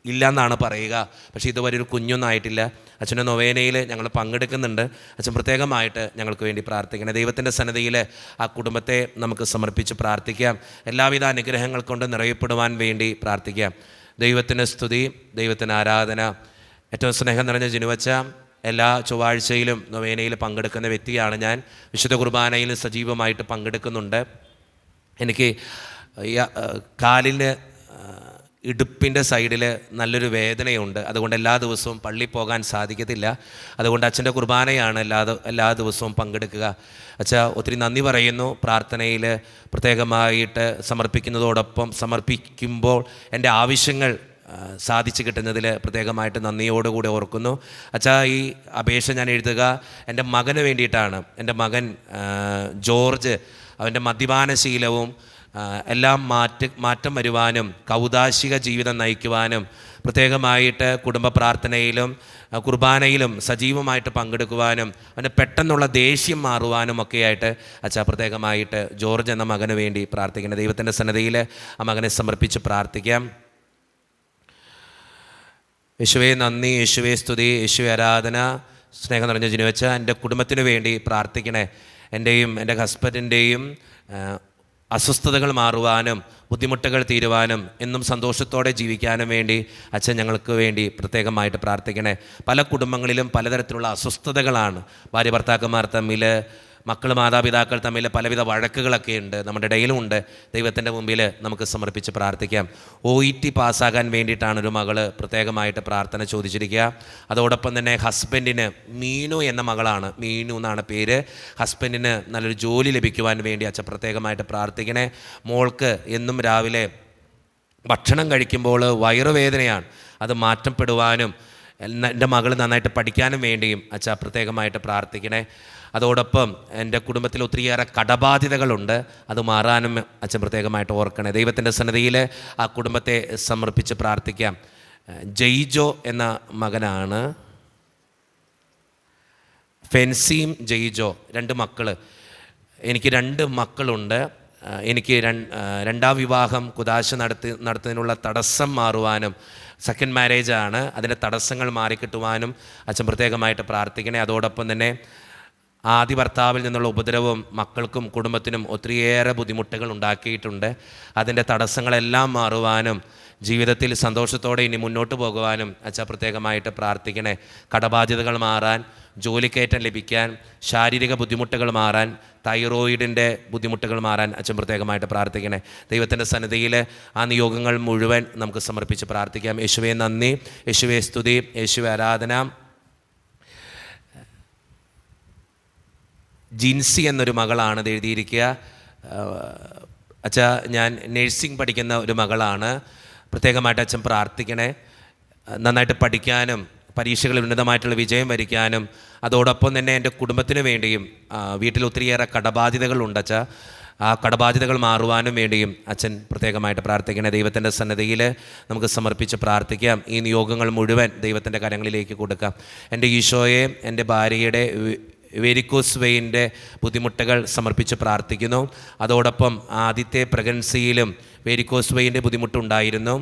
ഇല്ലെന്നാണ് പറയുക. പക്ഷേ ഇതുവരെ ഒരു കുഞ്ഞൊന്നും ആയിട്ടില്ല. അച്ഛൻ്റെ നൊവേനയിൽ ഞങ്ങൾ പങ്കെടുക്കുന്നുണ്ട്. അച്ഛൻ പ്രത്യേകമായിട്ട് ഞങ്ങൾക്ക് വേണ്ടി പ്രാർത്ഥിക്കണം. ദൈവത്തിൻ്റെ സന്നിധിയിൽ ആ കുടുംബത്തെ നമുക്ക് സമർപ്പിച്ച് പ്രാർത്ഥിക്കാം. എല്ലാവിധ അനുഗ്രഹങ്ങൾ കൊണ്ട് നിറയപ്പെടുവാൻ വേണ്ടി പ്രാർത്ഥിക്കാം. ദൈവത്തിന് സ്തുതി, ദൈവത്തിന് ആരാധന. ഏറ്റവും സ്നേഹം നിറഞ്ഞ ജിനുവച്ച, എല്ലാ ചൊവ്വാഴ്ചയിലും നൊവേനയിൽ പങ്കെടുക്കുന്ന വ്യക്തിയാണ് ഞാൻ. വിശുദ്ധ കുർബാനയിൽ സജീവമായിട്ട് പങ്കെടുക്കുന്നുണ്ട്. എനിക്ക് കാലിന് ഇടുപ്പിൻ്റെ സൈഡിൽ നല്ലൊരു വേദനയുണ്ട്. അതുകൊണ്ട് എല്ലാ ദിവസവും പള്ളിയിൽ പോകാൻ സാധിക്കത്തില്ല. അതുകൊണ്ട് അച്ഛൻ്റെ കുർബാനയാണ് എല്ലാ ദിവസവും പങ്കെടുക്കുക. അച്ഛാ ഒത്തിരി നന്ദി പറയുന്നു. പ്രാർത്ഥനയിൽ പ്രത്യേകമായിട്ട് സമർപ്പിക്കുമ്പോൾ എൻ്റെ ആവശ്യങ്ങൾ സാധിച്ചു കിട്ടുന്നതിൽ പ്രത്യേകമായിട്ട് നന്ദിയോടുകൂടി ഓർക്കുന്നു. അച്ഛാ, ഈ അപേക്ഷ ഞാൻ എഴുതുക എൻ്റെ മകന് വേണ്ടിയിട്ടാണ്. എൻ്റെ മകൻ ജോർജ്, അവൻ്റെ മദ്യപാനശീലവും എല്ലാം മാറ്റം വരുവാനും കൗദാശിക ജീവിതം നയിക്കുവാനും പ്രത്യേകമായിട്ട് കുടുംബ പ്രാർത്ഥനയിലും കുർബാനയിലും സജീവമായിട്ട് പങ്കെടുക്കുവാനും അവൻ്റെ പെട്ടെന്നുള്ള ദേഷ്യം മാറുവാനും ഒക്കെയായിട്ട് അച്ഛാ പ്രത്യേകമായിട്ട് ജോർജ് എന്ന മകന് വേണ്ടി പ്രാർത്ഥിക്കണം. ദൈവത്തിൻ്റെ സന്നിധിയിൽ ആ മകനെ സമർപ്പിച്ച് പ്രാർത്ഥിക്കാം. യേശുവേ നന്ദി, യേശുവേ സ്തുതി, യേശുവേ ആരാധന. സ്നേഹം നിറഞ്ഞ ജിനുവച്ച, എൻ്റെ കുടുംബത്തിന് വേണ്ടി പ്രാർത്ഥിക്കണേ. എൻ്റെയും എൻ്റെ ഹസ്ബൻഡിൻ്റെയും അസ്വസ്ഥതകൾ മാറുവാനും ബുദ്ധിമുട്ടുകൾ തീരുവാനും എന്നും സന്തോഷത്തോടെ ജീവിക്കാനും വേണ്ടി അച്ഛൻ ഞങ്ങൾക്ക് വേണ്ടി പ്രത്യേകമായിട്ട് പ്രാർത്ഥിക്കണേ. പല കുടുംബങ്ങളിലും പലതരത്തിലുള്ള അസ്വസ്ഥതകളാണ്. ഭാര്യ ഭർത്താക്കന്മാർ തമ്മിൽ, മക്കൾ മാതാപിതാക്കൾ തമ്മിൽ പലവിധ വഴക്കുകളൊക്കെ ഉണ്ട്, നമ്മുടെ ഇടയിലുമുണ്ട്. ദൈവത്തിൻ്റെ മുമ്പിൽ നമുക്ക് സമർപ്പിച്ച് പ്രാർത്ഥിക്കാം. OET പാസ്സാകാൻ വേണ്ടിയിട്ടാണ് ഒരു മകൾ പ്രത്യേകമായിട്ട് പ്രാർത്ഥന ചോദിച്ചിരിക്കുക. അതോടൊപ്പം തന്നെ ഹസ്ബൻഡിന് മീനു എന്ന മകളാണ്, മീനു എന്നാണ് പേര്. ഹസ്ബൻഡിന് നല്ലൊരു ജോലി ലഭിക്കുവാൻ വേണ്ടി അച്ഛൻ പ്രത്യേകമായിട്ട് പ്രാർത്ഥിക്കണേ. മോൾക്ക് എന്നും രാവിലെ ഭക്ഷണം കഴിക്കുമ്പോൾ വയറുവേദനയാണ്, അത് മാറ്റപ്പെടുവാനും എൻ്റെ മകൾ നന്നായിട്ട് പഠിക്കാനും വേണ്ടിയും അച്ഛാ പ്രത്യേകമായിട്ട് പ്രാർത്ഥിക്കണേ. അതോടൊപ്പം എൻ്റെ കുടുംബത്തിൽ ഒത്തിരിയേറെ കടബാധ്യതകളുണ്ട്, അത് മാറാനും അച്ഛൻ പ്രത്യേകമായിട്ട് ഓർക്കണേ. ദൈവത്തിൻ്റെ സന്നിധിയിൽ ആ കുടുംബത്തെ സമർപ്പിച്ച് പ്രാർത്ഥിക്കാം. ജെയ്ജോ എന്ന മകനാണ്, ഫെൻസിയും ജെയ്ജോ, 2 മക്കൾ. എനിക്ക് 2 മക്കളുണ്ട്. എനിക്ക് രണ്ടാം വിവാഹം കുദാശ നടത്തുന്നതിനുള്ള തടസ്സം മാറുവാനും, സെക്കൻഡ് മാരേജാണ്, അതിൻ്റെ തടസ്സങ്ങൾ മാറിക്കിട്ടുവാനും അച്ഛൻ പ്രത്യേകമായിട്ട് പ്രാർത്ഥിക്കണേ. അതോടൊപ്പം തന്നെ ആദ്യ ഭർത്താവിൽ നിന്നുള്ള ഉപദ്രവം മക്കൾക്കും കുടുംബത്തിനും ഒത്തിരിയേറെ ബുദ്ധിമുട്ടുകൾ ഉണ്ടാക്കിയിട്ടുണ്ട്. അതിൻ്റെ തടസ്സങ്ങളെല്ലാം മാറുവാനും ജീവിതത്തിൽ സന്തോഷത്തോടെ ഇനി മുന്നോട്ട് പോകുവാനും അച്ഛാ പ്രത്യേകമായിട്ട് പ്രാർത്ഥിക്കണേ. കടബാധ്യതകൾ മാറാൻ, ജോലിക്കയറ്റം ലഭിക്കാൻ, ശാരീരിക ബുദ്ധിമുട്ടുകൾ മാറാൻ, തൈറോയിഡിൻ്റെ ബുദ്ധിമുട്ടുകൾ മാറാൻ അച്ഛൻ പ്രത്യേകമായിട്ട് പ്രാർത്ഥിക്കണേ. ദൈവത്തിൻ്റെ സന്നിധിയിൽ ആ നിയോഗങ്ങൾ മുഴുവൻ നമുക്ക് സമർപ്പിച്ച് പ്രാർത്ഥിക്കാം. യേശുവേ നന്ദി, യേശുവേ സ്തുതി, യേശുവേ ആരാധന. ജിൻസി എന്നൊരു മകളാണ് ഇത് എഴുതിയിരിക്കുക. അച്ഛാ, ഞാൻ നഴ്സിംഗ് പഠിക്കുന്ന ഒരു മകളാണ്. പ്രത്യേകമായിട്ട് അച്ഛൻ പ്രാർത്ഥിക്കണേ. നന്നായിട്ട് പഠിക്കാനും പരീക്ഷകളിൽ ഉന്നതമായിട്ടുള്ള വിജയം വരിക്കാനും, അതോടൊപ്പം തന്നെ എൻ്റെ കുടുംബത്തിന് വേണ്ടിയും വീട്ടിൽ ഒത്തിരിയേറെ കടബാധ്യതകളുണ്ട് അച്ഛാ, ആ കടബാധ്യതകൾ മാറുവാനും വേണ്ടിയും അച്ഛൻ പ്രത്യേകമായിട്ട് പ്രാർത്ഥിക്കണേ. ദൈവത്തിൻ്റെ സന്നിധിയിൽ നമുക്ക് സമർപ്പിച്ച് പ്രാർത്ഥിക്കാം. ഈ നിയോഗങ്ങൾ മുഴുവൻ ദൈവത്തിൻ്റെ കരങ്ങളിലേക്ക് കൊടുക്കാം. എൻ്റെ ഈശോയെ, എൻ്റെ ഭാര്യയുടെ വെരിക്കോസ് വെയിൻ്റെ ബുദ്ധിമുട്ടുകൾ സമർപ്പിച്ച് പ്രാർത്ഥിക്കുന്നു. അതോടൊപ്പം ആദ്യത്തെ പ്രഗ്നൻസിയിലും വെരിക്കോസ് വെയിൻ്റെ ബുദ്ധിമുട്ടുണ്ടായിരുന്നു.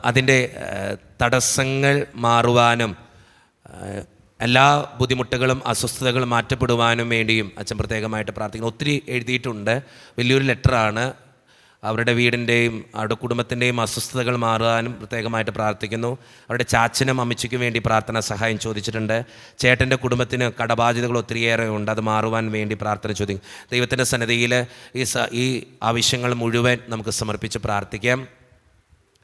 അതിൻ്റെ തടസ്സങ്ങൾ മാറുവാനും എല്ലാ ബുദ്ധിമുട്ടുകളും അസ്വസ്ഥതകളും മാറ്റപ്പെടുവാനും വേണ്ടിയും അച്ഛൻ പ്രത്യേകമായിട്ട് പ്രാർത്ഥിക്കുന്നു. ഒത്തിരി എഴുതിയിട്ടുണ്ട്, വലിയൊരു ലെറ്ററാണ്. അവരുടെ വീടിൻ്റെയും അവരുടെ കുടുംബത്തിൻ്റെയും അസ്വസ്ഥതകൾ മാറാനും പ്രത്യേകമായിട്ട് പ്രാർത്ഥിക്കുന്നു. അവരുടെ ചാച്ചനും അമ്മച്ചിക്കും വേണ്ടി പ്രാർത്ഥന സഹായം ചോദിച്ചിട്ടുണ്ട്. ചേട്ടൻ്റെ കുടുംബത്തിന് കടബാധ്യതകൾ ഒത്തിരിയേറെ ഉണ്ട്, അത് മാറുവാൻ വേണ്ടി പ്രാർത്ഥന ചോദിക്കും. ദൈവത്തിൻ്റെ സന്നിധിയിൽ ഈ ആവശ്യങ്ങൾ മുഴുവൻ നമുക്ക് സമർപ്പിച്ച് പ്രാർത്ഥിക്കാം.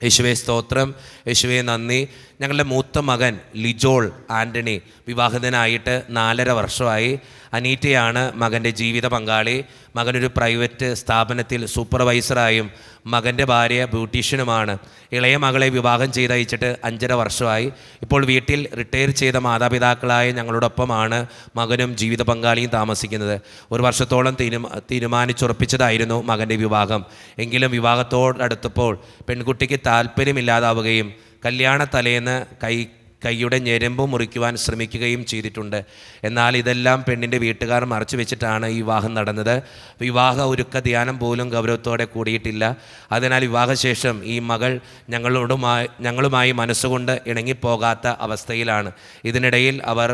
യേശുവേ സ്തോത്രം, യേശുവേ നന്ദി. ഞങ്ങളുടെ മൂത്ത മകൻ ലിജോൾ ആൻ്റണി വിവാഹിതനായിട്ട് 4.5 വർഷമായി. അനീറ്റയാണ് മകൻ്റെ ജീവിത പങ്കാളി. മകനൊരു പ്രൈവറ്റ് സ്ഥാപനത്തിൽ സൂപ്പർവൈസറായും മകൻ്റെ ഭാര്യ ബ്യൂട്ടീഷ്യനുമാണ്. ഇളയ മകളെ വിവാഹം ചെയ്തയച്ചിട്ട് 5.5 വർഷമായി. ഇപ്പോൾ വീട്ടിൽ റിട്ടയർ ചെയ്ത മാതാപിതാക്കളായ ഞങ്ങളോടൊപ്പമാണ് മകനും ജീവിത പങ്കാളിയും താമസിക്കുന്നത്. 1 വർഷത്തോളം തീരുമാനിച്ചുറപ്പിച്ചതായിരുന്നു മകൻ്റെ വിവാഹം. എങ്കിലും വിവാഹത്തോടടുത്തപ്പോൾ പെൺകുട്ടിക്ക് താല്പര്യമില്ലാതാവുകയും കല്യാണ തലേന്ന് കൈയുടെ ഞെരമ്പ് മുറിക്കുവാൻ ശ്രമിക്കുകയും ചെയ്തിട്ടുണ്ട്. എന്നാൽ ഇതെല്ലാം പെണ്ണിൻ്റെ വീട്ടുകാർ മറച്ചു വെച്ചിട്ടാണ് ഈ വിവാഹം നടന്നത്. വിവാഹ ഒരുക്ക ധ്യാനം പോലും ഗൗരവത്തോടെ കൂടിയിട്ടില്ല. അതിനാൽ വിവാഹശേഷം ഈ മകൾ ഞങ്ങളുമായി മനസ്സുകൊണ്ട് ഇണങ്ങിപ്പോകാത്ത അവസ്ഥയിലാണ്. ഇതിനിടയിൽ അവർ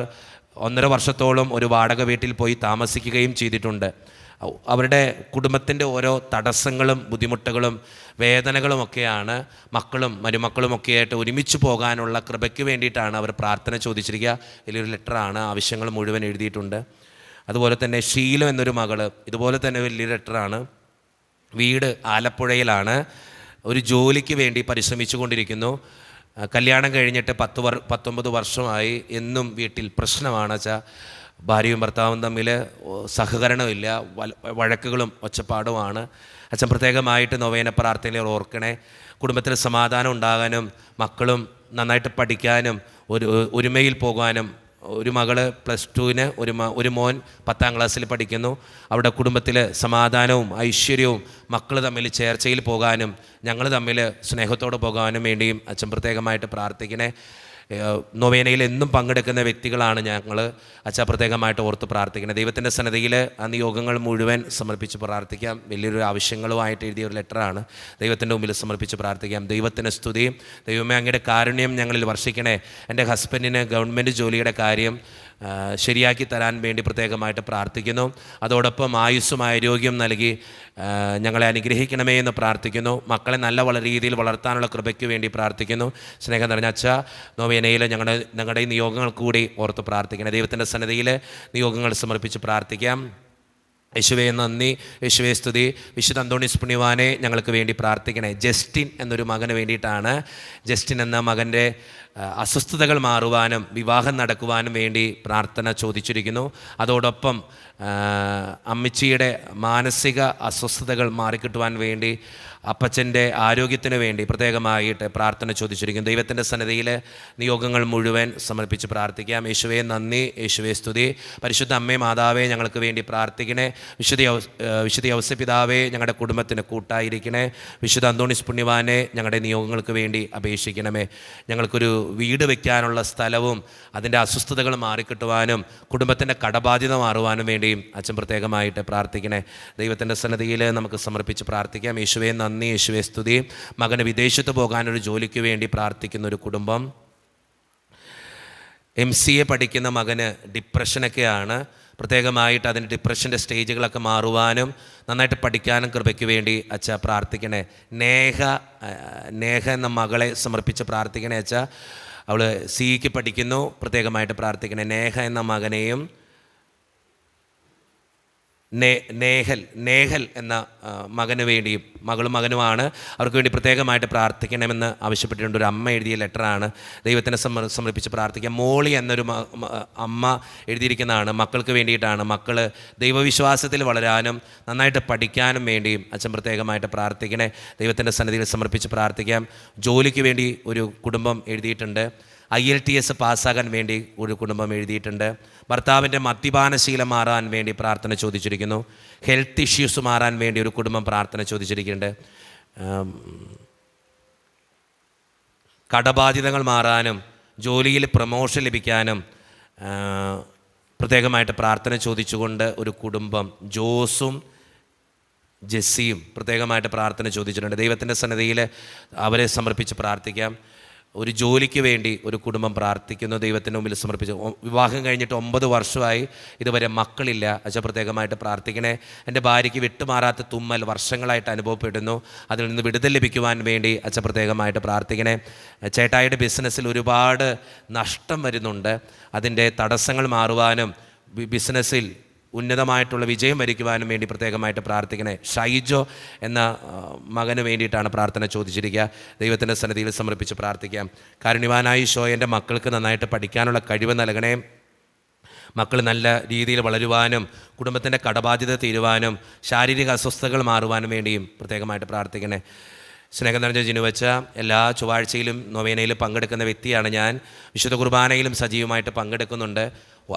1.5 വർഷത്തോളം ഒരു വാടക വീട്ടിൽ പോയി താമസിക്കുകയും ചെയ്തിട്ടുണ്ട്. അവരുടെ കുടുംബത്തിൻ്റെ ഓരോ തടസ്സങ്ങളും ബുദ്ധിമുട്ടുകളും വേദനകളുമൊക്കെയാണ് മക്കളും മരുമക്കളുമൊക്കെയായിട്ട് ഒരുമിച്ച് പോകാനുള്ള കൃപയ്ക്ക് വേണ്ടിയിട്ടാണ് അവർ പ്രാർത്ഥന ചോദിച്ചിരിക്കുക. വലിയൊരു ലെറ്ററാണ്, ആവശ്യങ്ങൾ മുഴുവൻ എഴുതിയിട്ടുണ്ട്. അതുപോലെ തന്നെ ഷീലം എന്നൊരു മകൾ ഇതുപോലെ തന്നെ വലിയ ലെറ്ററാണ്. വീട് ആലപ്പുഴയിലാണ്. ഒരു ജോലിക്ക് വേണ്ടി പരിശ്രമിച്ചു കൊണ്ടിരിക്കുന്നു. കല്യാണം കഴിഞ്ഞിട്ട് 19 വർഷമായി. എന്നും വീട്ടിൽ പ്രശ്നമാണ് വെച്ചാൽ ഭാര്യയും ഭർത്താവും തമ്മിൽ സഹകരണമില്ല, വഴക്കുകളും ഒച്ചപ്പാടുമാണ്. അച്ഛൻ പ്രത്യേകമായിട്ട് നൊവേന പ്രാർത്ഥനയിൽ ഓർക്കണേ. കുടുംബത്തിൽ സമാധാനം ഉണ്ടാകാനും മക്കളും നന്നായിട്ട് പഠിക്കാനും ഒരുമയിൽ പോകാനും. ഒരു മകൾ +2-ന്, ഒരു മോൻ 10ാം ക്ലാസ്സിൽ പഠിക്കുന്നു. അവിടെ കുടുംബത്തിൽ സമാധാനവും ഐശ്വര്യവും മക്കൾ തമ്മിൽ ചേർച്ചയിൽ പോകാനും ഞങ്ങൾ തമ്മിൽ സ്നേഹത്തോടെ പോകാനും വേണ്ടിയും അച്ഛൻ പ്രത്യേകമായിട്ട് പ്രാർത്ഥിക്കണേ. നൊവേനയിൽ എന്നും പങ്കെടുക്കുന്ന വ്യക്തികളാണ് ഞങ്ങൾ. അച്ഛാ പ്രത്യേകമായിട്ട് ഓർത്ത് പ്രാർത്ഥിക്കണം. ദൈവത്തിൻ്റെ സന്നിധിയിൽ ആ നിയോഗങ്ങൾ മുഴുവൻ സമർപ്പിച്ച് പ്രാർത്ഥിക്കാം. വലിയൊരു ആവശ്യങ്ങളുമായിട്ട് എഴുതിയ ഒരു ലെറ്ററാണ്. ദൈവത്തിൻ്റെ മുമ്പിൽ സമർപ്പിച്ച് പ്രാർത്ഥിക്കാം. ദൈവത്തിന് സ്തുതി. ദൈവമേ, അങ്ങയുടെ കാരുണ്യം ഞങ്ങളിൽ വർഷിക്കണേ. എൻ്റെ ഹസ്ബൻഡിന് ഗവൺമെൻറ് ജോലിയുടെ കാര്യം ശരിയാക്കി തരാൻ വേണ്ടി പ്രത്യേകമായിട്ട് പ്രാർത്ഥിക്കുന്നു. അതോടൊപ്പം ആയുസ്സും ആരോഗ്യം നൽകി ഞങ്ങളെ അനുഗ്രഹിക്കണമേ എന്ന് പ്രാർത്ഥിക്കുന്നു. മക്കളെ നല്ല രീതിയിൽ വളർത്താനുള്ള കൃപയ്ക്ക് വേണ്ടി പ്രാർത്ഥിക്കുന്നു. സ്നേഹം നിറഞ്ഞ അച്ഛ, നൊവേനയിൽ ഞങ്ങളുടെ ഈ നിയോഗങ്ങൾ കൂടി ഓർത്ത് പ്രാർത്ഥിക്കണം. ദൈവത്തിൻ്റെ സന്നിധിയിൽ നിയോഗങ്ങൾ സമർപ്പിച്ച് പ്രാർത്ഥിക്കാം. യേശുവേ നന്ദി, യേശുവേ സ്തുതി. വിശുദ്ധ അന്തോണീസ് പുണ്യവാനെ ഞങ്ങൾക്ക് വേണ്ടി പ്രാർത്ഥിക്കണേ. ജസ്റ്റിൻ എന്നൊരു മകന് വേണ്ടിയിട്ടാണ്. ജസ്റ്റിൻ എന്ന മകൻ്റെ അസ്വസ്ഥതകൾ മാറുവാനും വിവാഹം നടക്കുവാനും വേണ്ടി പ്രാർത്ഥന ചോദിച്ചിരിക്കുന്നു. അതോടൊപ്പം അമ്മച്ചിയുടെ മാനസിക അസ്വസ്ഥതകൾ മാറിക്കിട്ടുവാൻ വേണ്ടി അപ്പച്ചൻ്റെ ആരോഗ്യത്തിന് വേണ്ടി പ്രത്യേകമായിട്ട് പ്രാർത്ഥന ചോദിച്ചിരിക്കുന്നു. ദൈവത്തിൻ്റെ സന്നിധിയിൽ നിയോഗങ്ങൾ മുഴുവൻ സമർപ്പിച്ച് പ്രാർത്ഥിക്കാം. യേശുവേ നന്ദി, യേശുവേ സ്തുതി. പരിശുദ്ധ അമ്മേ മാതാവേ ഞങ്ങൾക്ക് വേണ്ടി പ്രാർത്ഥിക്കണേ. വിശുദ്ധ ഔസപിതാവേ ഞങ്ങളുടെ കുടുംബത്തിന് കൂട്ടായിരിക്കണേ. വിശുദ്ധ അന്തോണീസ് പുണ്യവാനെ ഞങ്ങളുടെ നിയോഗങ്ങൾക്ക് വേണ്ടി അപേക്ഷിക്കണമേ. ഞങ്ങൾക്കൊരു വീട് വയ്ക്കാനുള്ള സ്ഥലവും അതിൻ്റെ അസ്വസ്ഥതകൾ മാറിക്കിട്ടുവാനും കുടുംബത്തിൻ്റെ കടബാധ്യത മാറുവാനും വേണ്ടിയും അച്ഛൻ പ്രത്യേകമായിട്ട് പ്രാർത്ഥിക്കണേ. ദൈവത്തിൻ്റെ സന്നിധിയിൽ നമുക്ക് സമർപ്പിച്ച് പ്രാർത്ഥിക്കാം. യേശുവേ നന്ദി, യേശുവേ സ്തുതി. മകന് വിദേശത്ത് പോകാനൊരു ജോലിക്ക് വേണ്ടി പ്രാർത്ഥിക്കുന്ന ഒരു കുടുംബം. MCA പഠിക്കുന്ന മകന് ഡിപ്രഷനൊക്കെയാണ്. പ്രത്യേകമായിട്ട് അതിൻ്റെ ഡിപ്രഷൻ്റെ സ്റ്റേജുകളൊക്കെ മാറുവാനും നന്നായിട്ട് പഠിക്കാനും കൃപയ്ക്ക് വേണ്ടി അച്ഛ പ്രാർത്ഥിക്കണേ. നേഹ എന്ന മകളെ സമർപ്പിച്ച് പ്രാർത്ഥിക്കണേ അച്ഛ. അവൾ CEക്ക് പഠിക്കുന്നു. പ്രത്യേകമായിട്ട് പ്രാർത്ഥിക്കണേ. നേഹ എന്ന മകനെയും നേഹൽ എന്ന മകന് വേണ്ടിയും മകളുമാണ് അവർക്ക് വേണ്ടി പ്രത്യേകമായിട്ട് പ്രാർത്ഥിക്കണമെന്ന് ആവശ്യപ്പെട്ടിട്ടുണ്ട്. ഒരു അമ്മ എഴുതിയ ലെറ്ററാണ്. ദൈവത്തിനെ സമർപ്പിച്ച് പ്രാർത്ഥിക്കാം. മോളി എന്നൊരു അമ്മ എഴുതിയിരിക്കുന്നതാണ്. മക്കൾക്ക് വേണ്ടിയിട്ടാണ്. മക്കൾ ദൈവവിശ്വാസത്തിൽ വളരാനും നന്നായിട്ട് പഠിക്കാനും വേണ്ടിയും അച്ഛൻ പ്രത്യേകമായിട്ട് പ്രാർത്ഥിക്കണേ. ദൈവത്തിൻ്റെ സന്നിധിയിൽ സമർപ്പിച്ച് പ്രാർത്ഥിക്കാം. ജോലിക്ക് വേണ്ടി ഒരു കുടുംബം എഴുതിയിട്ടുണ്ട്. IELTS പാസ്സാകാൻ വേണ്ടി ഒരു കുടുംബം എഴുതിയിട്ടുണ്ട്. ഭർത്താവിൻ്റെ മദ്യപാനശീലം മാറാൻ വേണ്ടി പ്രാർത്ഥന ചോദിച്ചിരിക്കുന്നു. ഹെൽത്ത് ഇഷ്യൂസ് മാറാൻ വേണ്ടി ഒരു കുടുംബം പ്രാർത്ഥന ചോദിച്ചിരിക്കുന്നുണ്ട്. കടബാധ്യതകൾ മാറാനും ജോലിയിൽ പ്രമോഷൻ ലഭിക്കാനും പ്രത്യേകമായിട്ട് പ്രാർത്ഥന ചോദിച്ചുകൊണ്ട് ഒരു കുടുംബം, ജോസും ജെസ്സിയും പ്രത്യേകമായിട്ട് പ്രാർത്ഥന ചോദിച്ചിട്ടുണ്ട്. ദൈവത്തിൻ്റെ സന്നിധിയിൽ അവരെ സമർപ്പിച്ച് പ്രാർത്ഥിക്കാം. ഒരു ജോലിക്ക് വേണ്ടി ഒരു കുടുംബം പ്രാർത്ഥിക്കുന്നു, ദൈവത്തിൻ്റെ മുമ്പിൽ സമർപ്പിച്ചു. വിവാഹം കഴിഞ്ഞിട്ട് 9 വർഷമായി, ഇതുവരെ മക്കളില്ല. അച്ഛൻ പ്രത്യേകമായിട്ട് പ്രാർത്ഥിക്കണേ. എൻ്റെ ഭാര്യയ്ക്ക് വിട്ടുമാറാത്ത തുമ്മൽ വർഷങ്ങളായിട്ട് അനുഭവപ്പെടുന്നു, അതിൽ നിന്ന് വിടുതൽ ലഭിക്കുവാൻ വേണ്ടി അച്ഛൻ പ്രത്യേകമായിട്ട് പ്രാർത്ഥിക്കണേ. ചേട്ടായിയുടെ ബിസിനസ്സിൽ ഒരുപാട് നഷ്ടം വരുന്നുണ്ട്, അതിൻ്റെ തടസ്സങ്ങൾ മാറുവാനും ബിസിനസ്സിൽ ഉന്നതമായിട്ടുള്ള വിജയം വരിക്കുവാനും വേണ്ടി പ്രത്യേകമായിട്ട് പ്രാർത്ഥിക്കണേ. ഷൈജോ എന്ന മകന് വേണ്ടിയിട്ടാണ് പ്രാർത്ഥന ചോദിച്ചിരിക്കുക. ദൈവത്തിൻ്റെ സന്നിധിയിൽ സമർപ്പിച്ച് പ്രാർത്ഥിക്കാം. കാരുണ്യവാനായ ഈശോയെ, എൻ്റെ മക്കൾക്ക് നന്നായിട്ട് പഠിക്കാനുള്ള കഴിവ് നൽകണേ. മക്കൾ നല്ല രീതിയിൽ വളരുവാനും കുടുംബത്തിൻ്റെ കടബാധ്യത തീരുവാനും ശാരീരിക അസ്വസ്ഥതകൾ മാറുവാനും വേണ്ടിയും പ്രത്യേകമായിട്ട് പ്രാർത്ഥിക്കണേ. സ്നേഹം നിറഞ്ഞ ജിനുവച്ച, എല്ലാ ചൊവ്വാഴ്ചയിലും നൊവേനയിൽ പങ്കെടുക്കുന്ന വ്യക്തിയാണ് ഞാൻ. വിശുദ്ധ കുർബാനയിലും സജീവമായിട്ട് പങ്കെടുക്കുന്നുണ്ട്.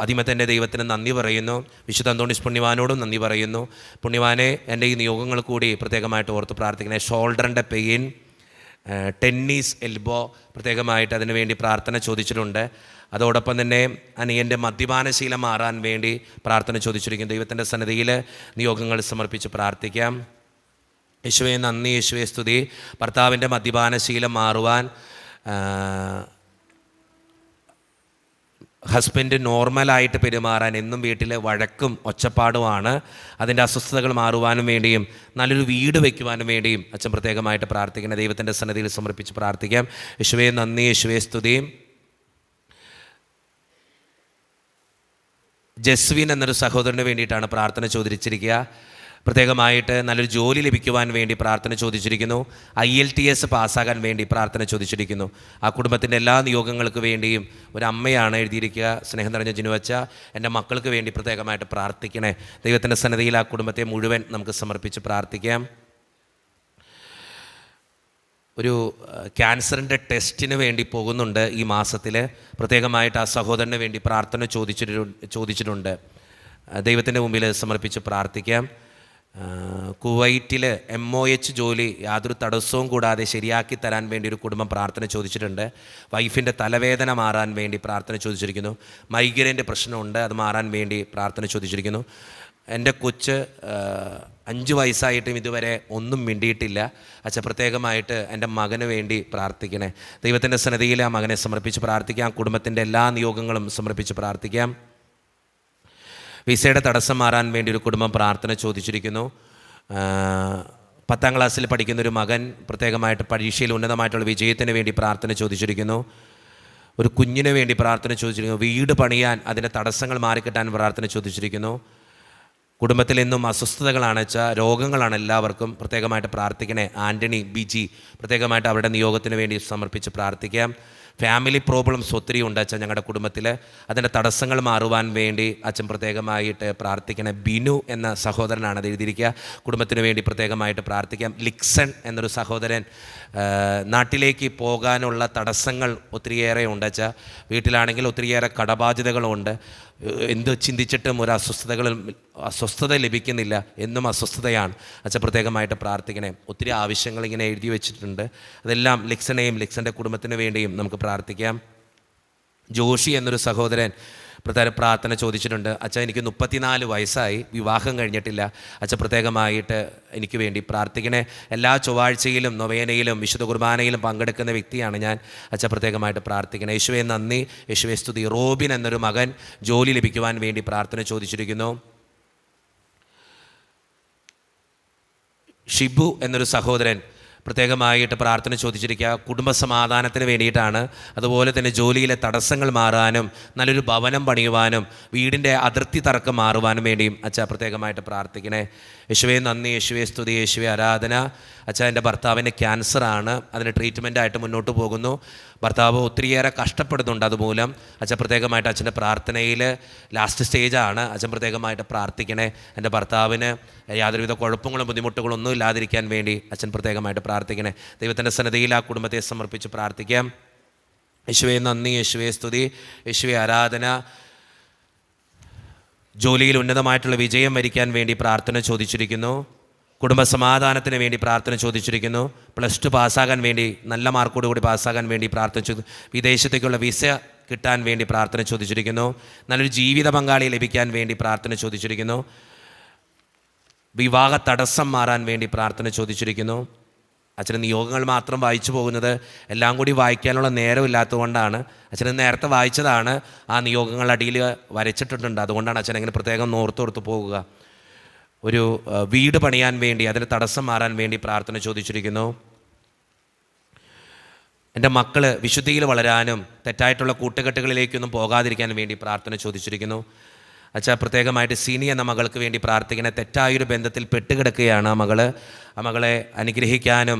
ആദ്യമത്തെ ദൈവത്തിന് നന്ദി പറയുന്നു. വിശുദ്ധ അന്തോണീസ് പുണ്യവാനോടും നന്ദി പറയുന്നു. പുണ്യവാനെ, എൻ്റെ ഈ നിയോഗങ്ങൾ കൂടി പ്രത്യേകമായിട്ട് ഓർത്ത് പ്രാർത്ഥിക്കണേ. ഷോൾഡറിൻ്റെ പെയിൻ, ടെന്നീസ് എൽബോ, പ്രത്യേകമായിട്ട് അതിനു വേണ്ടി പ്രാർത്ഥന ചോദിച്ചിട്ടുണ്ട്. അതോടൊപ്പം തന്നെ അനിയൻ്റെ മദ്യപാനശീലം മാറാൻ വേണ്ടി പ്രാർത്ഥന ചോദിച്ചിരിക്കുന്നു. ദൈവത്തിൻ്റെ സന്നിധിയിൽ നിയോഗങ്ങൾ സമർപ്പിച്ച് പ്രാർത്ഥിക്കാം. യേശുവേ നന്ദി, യേശുവേ സ്തുതി. ഭർത്താവിൻ്റെ മദ്യപാനശീലം മാറുവാൻ, ഹസ്ബൻഡ് നോർമലായിട്ട് പെരുമാറാൻ, എന്നും വീട്ടിൽ വഴക്കും ഒച്ചപ്പാടുമാണ്, അതിൻ്റെ അസ്വസ്ഥതകൾ മാറുവാനും വേണ്ടിയും നല്ലൊരു വീട് വയ്ക്കുവാനും വേണ്ടിയും അച്ഛൻ പ്രത്യേകമായിട്ട് പ്രാർത്ഥിക്കണം. ദൈവത്തിൻ്റെ സന്നിധിയിൽ സമർപ്പിച്ച് പ്രാർത്ഥിക്കാം. യേശുവേ നന്ദി, യേശുവേ സ്തുതി. ജസ്വിൻ എന്നൊരു സഹോദരന് വേണ്ടിയിട്ടാണ് പ്രാർത്ഥന ചോദിച്ചിരിക്കുക. പ്രത്യേകമായിട്ട് നല്ലൊരു ജോലി ലഭിക്കുവാൻ വേണ്ടി പ്രാർത്ഥന ചോദിച്ചിരിക്കുന്നു. IELTS പാസ്സാകാൻ വേണ്ടി പ്രാർത്ഥന ചോദിച്ചിരിക്കുന്നു. ആ കുടുംബത്തിൻ്റെ എല്ലാ നിയോഗങ്ങൾക്ക് വേണ്ടിയും ഒരു അമ്മയാണ് എഴുതിയിരിക്കുക. സ്നേഹം നിറഞ്ഞ ജിനുവച്ച, എൻ്റെ മക്കൾക്ക് വേണ്ടി പ്രത്യേകമായിട്ട് പ്രാർത്ഥിക്കണേ. ദൈവത്തിൻ്റെ സന്നിധിയിൽ ആ കുടുംബത്തെ മുഴുവൻ നമുക്ക് സമർപ്പിച്ച് പ്രാർത്ഥിക്കാം. ഒരു ക്യാൻസറിൻ്റെ ടെസ്റ്റിന് വേണ്ടി പോകുന്നുണ്ട് ഈ മാസത്തിൽ. പ്രത്യേകമായിട്ട് ആ സഹോദരന് വേണ്ടി പ്രാർത്ഥന ചോദിച്ചിട്ടുണ്ട്. ദൈവത്തിൻ്റെ മുമ്പിൽ സമർപ്പിച്ച് പ്രാർത്ഥിക്കാം. കുവൈറ്റിൽ MOH ജോലി യാതൊരു തടസ്സവും കൂടാതെ ശരിയാക്കി തരാൻ വേണ്ടി ഒരു കുടുംബം പ്രാർത്ഥന ചോദിച്ചിട്ടുണ്ട്. വൈഫിൻ്റെ തലവേദന മാറാൻ വേണ്ടി പ്രാർത്ഥന ചോദിച്ചിരിക്കുന്നു. മൈഗ്രൈൻ്റെ പ്രശ്നമുണ്ട്, അത് മാറാൻ വേണ്ടി പ്രാർത്ഥന ചോദിച്ചിരിക്കുന്നു. എൻ്റെ കൊച്ച് 5 വയസ്സായിട്ടും ഇതുവരെ ഒന്നും മിണ്ടിയിട്ടില്ല. അച്ഛൻ പ്രത്യേകമായിട്ട് എൻ്റെ മകന് വേണ്ടി പ്രാർത്ഥിക്കണേ. ദൈവത്തിൻ്റെ സന്നിധിയിൽ ആ മകനെ സമർപ്പിച്ച് പ്രാർത്ഥിക്കാം. കുടുംബത്തിൻ്റെ എല്ലാ നിയോഗങ്ങളും സമർപ്പിച്ച് പ്രാർത്ഥിക്കാം. വിസയുടെ തടസ്സം മാറാൻ വേണ്ടി ഒരു കുടുംബം പ്രാർത്ഥന ചോദിച്ചിരിക്കുന്നു. 10ാം ക്ലാസ്സിൽ പഠിക്കുന്നൊരു മകൻ പ്രത്യേകമായിട്ട് പരീക്ഷയിൽ ഉന്നതമായിട്ടുള്ള വിജയത്തിന് വേണ്ടി പ്രാർത്ഥന ചോദിച്ചിരിക്കുന്നു. ഒരു കുഞ്ഞിന് വേണ്ടി പ്രാർത്ഥന ചോദിച്ചിരിക്കുന്നു. വീട് പണിയാൻ അതിൻ്റെ തടസ്സങ്ങൾ മാറിക്കിട്ടാൻ പ്രാർത്ഥന ചോദിച്ചിരിക്കുന്നു. കുടുംബത്തിൽ എന്നും അസ്വസ്ഥതകളാണ് വെച്ചാൽ രോഗങ്ങളാണ് എല്ലാവർക്കും. പ്രത്യേകമായിട്ട് പ്രാർത്ഥിക്കണേ. ആൻ്റണി, ബിജി, പ്രത്യേകമായിട്ട് അവരുടെ നിയോഗത്തിന് വേണ്ടി സമർപ്പിച്ച് പ്രാർത്ഥിക്കാം. ഫാമിലി പ്രോബ്ലംസ് ഒത്തിരി ഉണ്ട് അച്ഛൻ ഞങ്ങളുടെ കുടുംബത്തിൽ. അതിൻ്റെ തടസ്സങ്ങൾ മാറുവാൻ വേണ്ടി അച്ഛൻ പ്രത്യേകമായിട്ട് പ്രാർത്ഥിക്കണേ. ബിനു എന്ന സഹോദരനാണ് അത് എഴുതിയിരിക്കുക. കുടുംബത്തിന് വേണ്ടി പ്രത്യേകമായിട്ട് പ്രാർത്ഥിക്കാം. ലിക്സൺ എന്നൊരു സഹോദരൻ, നാട്ടിലേക്ക് പോകാനുള്ള തടസ്സങ്ങൾ ഒത്തിരിയേറെ ഉണ്ട് അച്ഛാ. വീട്ടിലാണെങ്കിൽ ഒത്തിരിയേറെ കടബാധ്യതകളുണ്ട്. എന്ത് ചിന്തിച്ചിട്ടും ഒരു അസ്വസ്ഥത ലഭിക്കുന്നില്ല, എന്നും അസ്വസ്ഥതയാണ്. അച്ഛൻ പ്രത്യേകമായിട്ട് പ്രാർത്ഥിക്കണേ. ഒത്തിരി ആവശ്യങ്ങൾ ഇങ്ങനെ എഴുതി വെച്ചിട്ടുണ്ട്. അതെല്ലാം ലിക്സനെയും ലിക്സൻ്റെ കുടുംബത്തിന് വേണ്ടിയും നമുക്ക് പ്രാർത്ഥിക്കാം. ജോഷി എന്നൊരു സഹോദരൻ പ്രാർത്ഥന ചോദിച്ചിട്ടുണ്ട്. അച്ഛൻ എനിക്ക് 34 വയസ്സായി, വിവാഹം കഴിഞ്ഞിട്ടില്ല. അച്ഛൻ പ്രത്യേകമായിട്ട് എനിക്ക് വേണ്ടി പ്രാർത്ഥിക്കണേ. എല്ലാ ചൊവ്വാഴ്ചയിലും നൊവേനയിലും വിശുദ്ധ കുർബാനയിലും പങ്കെടുക്കുന്ന വ്യക്തിയാണ് ഞാൻ. അച്ഛൻ പ്രത്യേകമായിട്ട് പ്രാർത്ഥിക്കണേ. യേശുവേ നന്ദി, യേശുവേ സ്തുതി. റോബിൻ എന്നൊരു മകൻ ജോലി ലഭിക്കുവാൻ വേണ്ടി പ്രാർത്ഥന ചോദിച്ചിരിക്കുന്നു. ഷിബു എന്നൊരു സഹോദരൻ പ്രത്യേകമായിട്ട് പ്രാർത്ഥന ചോദിച്ചിരിക്കുക. കുടുംബസമാധാനത്തിന് വേണ്ടിയിട്ടാണ്. അതുപോലെ തന്നെ ജോലിയിലെ തടസ്സങ്ങൾ മാറാനും നല്ലൊരു ഭവനം പണിയുവാനും വീടിൻ്റെ അതിർത്തി തർക്കം മാറുവാനും വേണ്ടിയും അച്ഛാ പ്രത്യേകമായിട്ട് പ്രാർത്ഥിക്കണേ. യേശുവേ നന്ദി, യേശുവേ സ്തുതി, യേശുവേ ആരാധന. അച്ഛാ എൻ്റെ ഭർത്താവിന് ക്യാൻസറാണ്, അതിന് ട്രീറ്റ്മെൻറ്റായിട്ട് മുന്നോട്ട് പോകുന്നു. ഭർത്താവ് ഒത്തിരിയേറെ കഷ്ടപ്പെടുന്നുണ്ട്. അതുമൂലം അച്ഛൻ പ്രത്യേകമായിട്ട് അച്ഛൻ്റെ പ്രാർത്ഥനയിൽ ലാസ്റ്റ് സ്റ്റേജാണ്. അച്ഛൻ പ്രത്യേകമായിട്ട് പ്രാർത്ഥിക്കണേ. എൻ്റെ ഭർത്താവിന് യാതൊരുവിധ കുഴപ്പങ്ങളും ബുദ്ധിമുട്ടുകളും ഒന്നും ഇല്ലാതിരിക്കാൻ വേണ്ടി അച്ഛൻ പ്രത്യേകമായിട്ട് പ്രാർത്ഥിക്കണേ. ദൈവത്തിൻ്റെ സന്നിധിയിൽ ആ കുടുംബത്തെ സമർപ്പിച്ച് പ്രാർത്ഥിക്കാം. യേശുവേ നന്ദി, യേശുവേ സ്തുതി, യേശുവേ ആരാധന. ജോലിയിൽ ഉന്നതമായിട്ടുള്ള വിജയം വരിക്കാൻ വേണ്ടി പ്രാർത്ഥന ചോദിച്ചിരിക്കുന്നു. കുടുംബസമാധാനത്തിന് വേണ്ടി പ്രാർത്ഥന ചോദിച്ചിരിക്കുന്നു. +2 പാസ്സാകാൻ വേണ്ടി, നല്ല മാർക്കോടുകൂടി പാസ്സാകാൻ വേണ്ടി പ്രാർത്ഥന ചോദിച്ചു. വിദേശത്തേക്കുള്ള വിസ കിട്ടാൻ വേണ്ടി പ്രാർത്ഥന ചോദിച്ചിരിക്കുന്നു. നല്ലൊരു ജീവിത പങ്കാളിയെ ലഭിക്കാൻ വേണ്ടി പ്രാർത്ഥന ചോദിച്ചിരിക്കുന്നു. വിവാഹ തടസ്സം മാറാൻ വേണ്ടി പ്രാർത്ഥന ചോദിച്ചിരിക്കുന്നു. അച്ഛന് നിയോഗങ്ങൾ മാത്രം വായിച്ചു പോകുന്നത് എല്ലാം കൂടി വായിക്കാനുള്ള നേരമില്ലാത്തതുകൊണ്ടാണ്. അച്ഛന് നേരത്തെ വായിച്ചതാണ്, ആ നിയോഗങ്ങൾ അടിയിൽ വരച്ചിട്ടുണ്ട്. അതുകൊണ്ടാണ് അച്ഛൻ ഇങ്ങനെ പ്രത്യേകം ഓർത്തോർത്ത് പോകുക. ഒരു വീട് പണിയാൻ വേണ്ടി, അതിന് തടസ്സം മാറാൻ വേണ്ടി പ്രാർത്ഥന ചോദിച്ചിരിക്കുന്നു. എൻ്റെ മക്കൾ വിശുദ്ധിയിൽ വളരാനും തെറ്റായിട്ടുള്ള കൂട്ടുകെട്ടുകളിലേക്കൊന്നും പോകാതിരിക്കാൻ വേണ്ടി പ്രാർത്ഥന ചോദിച്ചിരിക്കുന്നു. അച്ഛാ, പ്രത്യേകമായിട്ട് സീനി എന്ന മകൾക്ക് വേണ്ടി പ്രാർത്ഥിക്കുന്ന തെറ്റായൊരു ബന്ധത്തിൽ പെട്ടുകിടക്കുകയാണ് ആ മകളെ അനുഗ്രഹിക്കാനും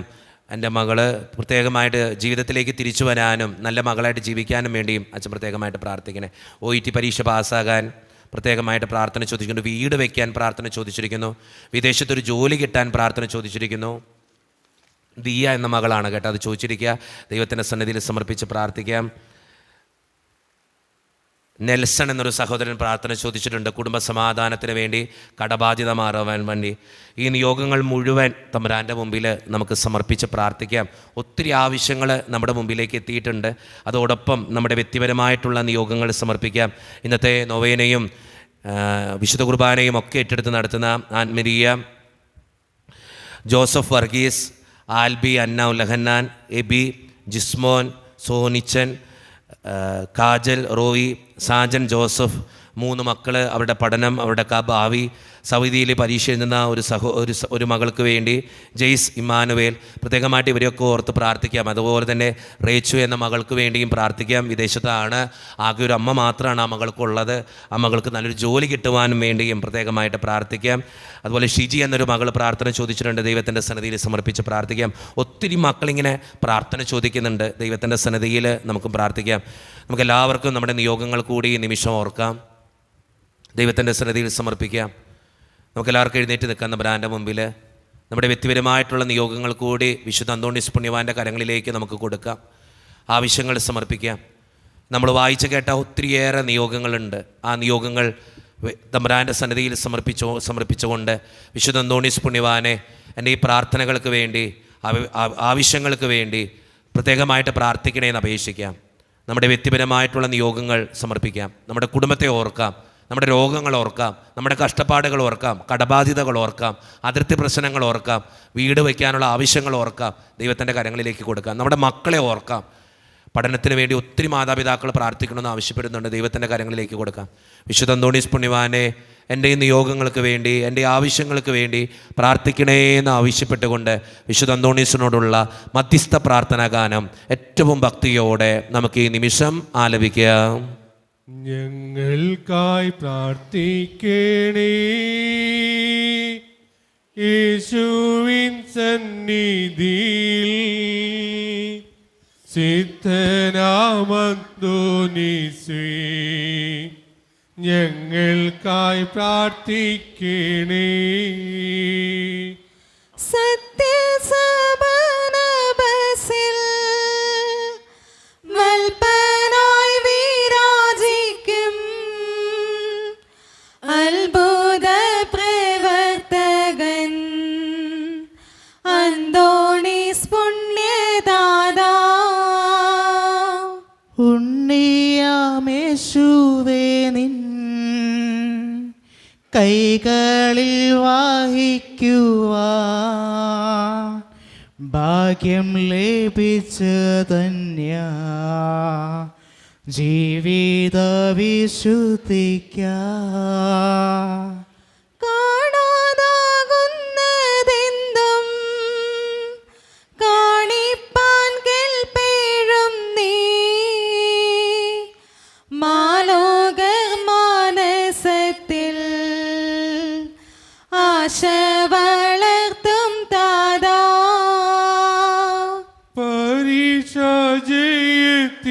എൻ്റെ മകൾ പ്രത്യേകമായിട്ട് ജീവിതത്തിലേക്ക് തിരിച്ചു വരാനും നല്ല മകളായിട്ട് ജീവിക്കാനും വേണ്ടിയും അച്ഛൻ പ്രത്യേകമായിട്ട് പ്രാർത്ഥിക്കണേ. OET പരീക്ഷ പാസ്സാകാൻ പ്രത്യേകമായിട്ട് പ്രാർത്ഥന ചോദിക്കുന്നു. വീട് വയ്ക്കാൻ പ്രാർത്ഥന ചോദിച്ചിരിക്കുന്നു. വിദേശത്തൊരു ജോലി കിട്ടാൻ പ്രാർത്ഥന ചോദിച്ചിരിക്കുന്നു. ദിയ എന്ന മകളാണ് കേട്ടോ അത് ചോദിച്ചിരിക്കുക. ദൈവത്തിൻ്റെ സന്നിധിയിൽ സമർപ്പിച്ച് പ്രാർത്ഥിക്കാം. നെൽസൺ എന്നൊരു സഹോദരൻ പ്രാർത്ഥന ചോദിച്ചിട്ടുണ്ട്. കുടുംബ സമാധാനത്തിന് വേണ്ടി, കടബാധ്യത മാറുവാൻ വേണ്ടി. ഈ നിയോഗങ്ങൾ മുഴുവൻ തമ്പുരാൻ്റെ മുമ്പിൽ നമുക്ക് സമർപ്പിച്ച് പ്രാർത്ഥിക്കാം. ഒത്തിരി ആവശ്യങ്ങൾ നമ്മുടെ മുമ്പിലേക്ക് എത്തിയിട്ടുണ്ട്. അതോടൊപ്പം നമ്മുടെ വ്യക്തിപരമായിട്ടുള്ള നിയോഗങ്ങൾ സമർപ്പിക്കാം. ഇന്നത്തെ നൊവേനയും വിശുദ്ധ കുർബാനയും ഒക്കെ ഏറ്റെടുത്ത് നടത്തുന്ന ആൻമരിയ, ജോസഫ് വർഗീസ്, ആൽബി, അന്ന ഉലഹന്നാൻ, എബി, ജിസ്മോൻ, സോനിച്ചൻ, കാജൽ, റോയി, സാജൻ ജോസഫ്, 3 മക്കൾ, അവരുടെ പഠനം, അവരുടെ ഭാവി, സൗദിയിൽ പരീക്ഷ എഴുതുന്ന ഒരു മകൾക്ക് വേണ്ടി, ജെയ്സ് ഇമ്മാനുവേൽ, പ്രത്യേകമായിട്ട് ഇവരെയൊക്കെ ഓർത്ത് പ്രാർത്ഥിക്കാം. അതുപോലെ തന്നെ റേച്ചു എന്ന മകൾക്ക് വേണ്ടിയും പ്രാർത്ഥിക്കാം. വിദേശത്താണ്, ആകെ ഒരു അമ്മ മാത്രമാണ് ആ മകൾക്കുള്ളത്. ആ മകൾക്ക് നല്ലൊരു ജോലി കിട്ടുവാനും വേണ്ടിയും പ്രത്യേകമായിട്ട് പ്രാർത്ഥിക്കാം. അതുപോലെ ഷിജി എന്നൊരു മകൾ പ്രാർത്ഥന ചോദിച്ചിട്ടുണ്ട്. ദൈവത്തിൻ്റെ സന്നിധിയിൽ സമർപ്പിച്ച് പ്രാർത്ഥിക്കാം. ഒത്തിരി മക്കളിങ്ങനെ പ്രാർത്ഥന ചോദിക്കുന്നുണ്ട്. ദൈവത്തിൻ്റെ സന്നിധിയിൽ നമുക്കും പ്രാർത്ഥിക്കാം. നമുക്കെല്ലാവർക്കും നമ്മുടെ നിയോഗങ്ങൾ കൂടി ഈ നിമിഷം ഓർക്കാം, ദൈവത്തിൻ്റെ സന്നിധിയിൽ സമർപ്പിക്കാം. നമുക്കെല്ലാവർക്കും എഴുന്നേറ്റ് നിൽക്കാം തമ്പുരാൻ്റെ മുമ്പിൽ. നമ്മുടെ വ്യക്തിപരമായിട്ടുള്ള നിയോഗങ്ങൾ കൂടി വിശുദ്ധ അന്തോണീസ് പുണ്യവാൻ്റെ കരങ്ങളിലേക്ക് നമുക്ക് കൊടുക്കാം. ആവശ്യങ്ങൾ സമർപ്പിക്കാം. നമ്മൾ വായിച്ച് കേട്ട ഒത്തിരിയേറെ നിയോഗങ്ങളുണ്ട്. ആ നിയോഗങ്ങൾ തമ്പുരാൻ്റെ സന്നിധിയിൽ സമർപ്പിച്ചുകൊണ്ട് വിശുദ്ധ അന്തോണീസ് പുണ്യവാനെ എൻ്റെ ഈ പ്രാർത്ഥനകൾക്ക് വേണ്ടി, ആവശ്യങ്ങൾക്ക് വേണ്ടി പ്രത്യേകമായിട്ട് പ്രാർത്ഥിക്കണേന്ന് അപേക്ഷിക്കാം. നമ്മുടെ വ്യക്തിപരമായിട്ടുള്ള നിയോഗങ്ങൾ സമർപ്പിക്കാം. നമ്മുടെ കുടുംബത്തെ ഓർക്കാം, നമ്മുടെ രോഗങ്ങൾ ഓർക്കാം, നമ്മുടെ കഷ്ടപ്പാടുകൾ ഓർക്കാം, കടബാധ്യതകൾ ഓർക്കാം, അതിർത്തി പ്രശ്നങ്ങൾ ഓർക്കാം, വീട് വയ്ക്കാനുള്ള ആവശ്യങ്ങൾ ഓർക്കാം, ദൈവത്തിൻ്റെ കരങ്ങളിലേക്ക് കൊടുക്കാം. നമ്മുടെ മക്കളെ ഓർക്കാം. പഠനത്തിന് വേണ്ടി ഒത്തിരി മാതാപിതാക്കൾ പ്രാർത്ഥിക്കണമെന്ന് ആവശ്യപ്പെടുന്നുണ്ട്. ദൈവത്തിൻ്റെ കരങ്ങളിലേക്ക് കൊടുക്കാം. വിശുദ്ധ അന്തോണീസ് പുണ്യവാനെ എൻ്റെ ഈ നിയോഗങ്ങൾക്ക് വേണ്ടി, എൻ്റെ ആവശ്യങ്ങൾക്ക് വേണ്ടി പ്രാർത്ഥിക്കണേന്ന് ആവശ്യപ്പെട്ടുകൊണ്ട് വിശുദ്ധ അന്തോണീസിനോടുള്ള മധ്യസ്ഥ പ്രാർത്ഥനാ ഗാനം ഏറ്റവും ഭക്തിയോടെ നമുക്ക് ഈ നിമിഷം ആലപിക്കാം. ഞങ്ങൾക്കായി പ്രാർത്ഥിക്കണേ യേശുവിൻ സന്നിധിയിൽ, സിദ്ധനാമന്തോനീസേ ഞങ്ങൾക്കായി പ്രാർത്ഥിക്കണേ. ഉണ്ണിയാമേശുവേ നിൻ കൈകളിൽ വാഹിക്കുവാൻ ഭാഗ്യം ലഭിച്ച ധന്യ ജീവിത വിശുദ്ധിക്കാ വളർത്തും താതാ പരീക്ഷ ജയത്തിനായി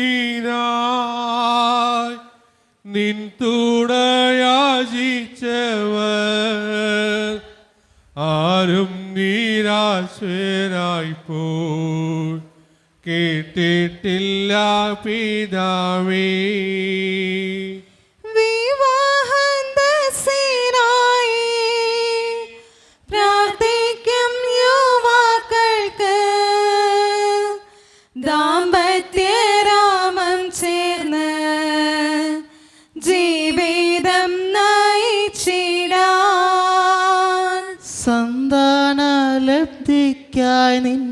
നിൻ തുടയാചിച്ചവർ ആരും നിരാശരായി പോയി കേട്ടിട്ടില്ല പിതാവേ. ദാമ്പത്യരാമം ചേർന്ന് ജീവിതം നയിച്ചിടാൻ സന്താനലബ്ധിക്കായി നിൻ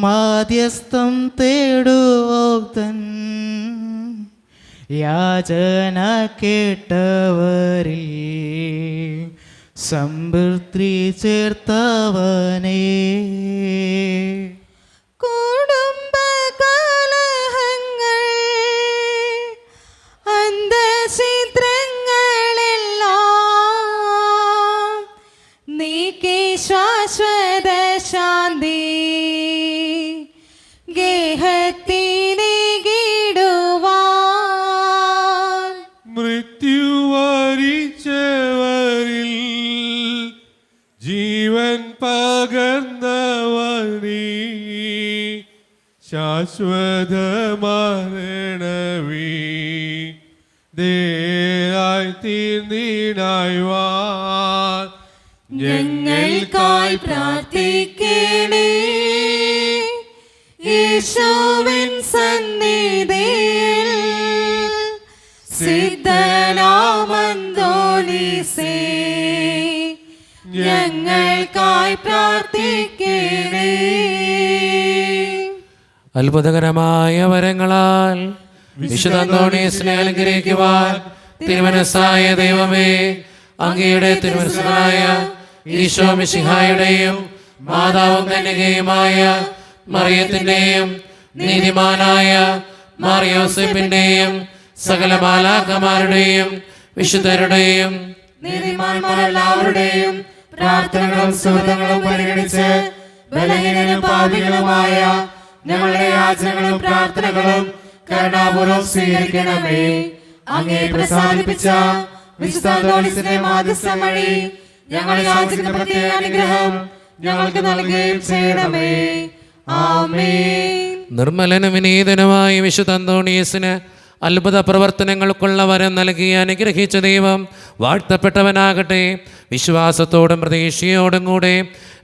മാധ്യസ്ഥം തേടുവോക്തൻ യാചന കേട്ടവരിൽ സമൃദ്ധി ചേർത്തവനേ. കുടുംബകലഹങ്ങൾ അന്തഃഛിദ്രങ്ങളെല്ലാം നീക്കി ശാശ്വത ശാന്തി ഗേഹത്തിലേകിടുവാൻ മൃത്യു വരിച്ചവരിൽ ജീവൻ പകർന്നവനീ ശാശ്വത മരണവീ ദേരായി തീർന്നിടായ്വാൻ ഞങ്ങൾക്കായി പ്രാർത്ഥിക്കണേ. യേശുവിൻ സന്നിധിയിൽ സിദ്ധനാമന്തോലീസേ ഞങ്ങൾക്കായി പ്രാർത്ഥിക്കണേ. അത്ഭുതകരമായ വരങ്ങളാൽ വിശുദ്ധ അന്തോണീസിനെ അനുഗ്രഹിക്കുവാൻ തിരുമനസ്സായ ദൈവമേ, അങ്ങയുടെ തിരുമനസ്സായ ഈശോ മിശിഹായുടെയും മാതാവും കന്യകയുമായ മറിയത്തിന്റെയും നീതിമാനായ മാർയോസെപ്പിന്റെയും സകല മാലാഖമാരുടെയും വിശുദ്ധരുടെയും നീതിമാന്മാരെല്ലാവരുടെയും പ്രാർത്ഥനകളും സുഹൃത്തുക്കളും പരിഗണിച്ച് ബലഹീനരും പാപികളുമായ ഞങ്ങളുടെ യാചനകളും പ്രാർത്ഥനകളും കരുണാപൂർവ്വം സ്വീകരിക്കണമേ. അങ്ങേ പ്രസാദിപ്പിച്ച വിശുദ്ധ അന്തോണീസിന്റെ മാധ്യസ്ഥം വഴി ഞങ്ങൾ യാചിക്കുന്ന പ്രത്യേക അനുഗ്രഹം ഞങ്ങൾക്ക് നൽകുകയും ചെയ്യണമേ. ആമേൻ. നിർമ്മലനും വിനീതനുമായ വിശുദ്ധ അന്തോണീസിന് അത്ഭുത പ്രവർത്തനങ്ങൾക്കുള്ള വരം നൽകി അനുഗ്രഹിച്ച ദൈവം വാഴ്ത്തപ്പെട്ടവനാകട്ടെ. വിശ്വാസത്തോടും പ്രതീക്ഷയോടും കൂടെ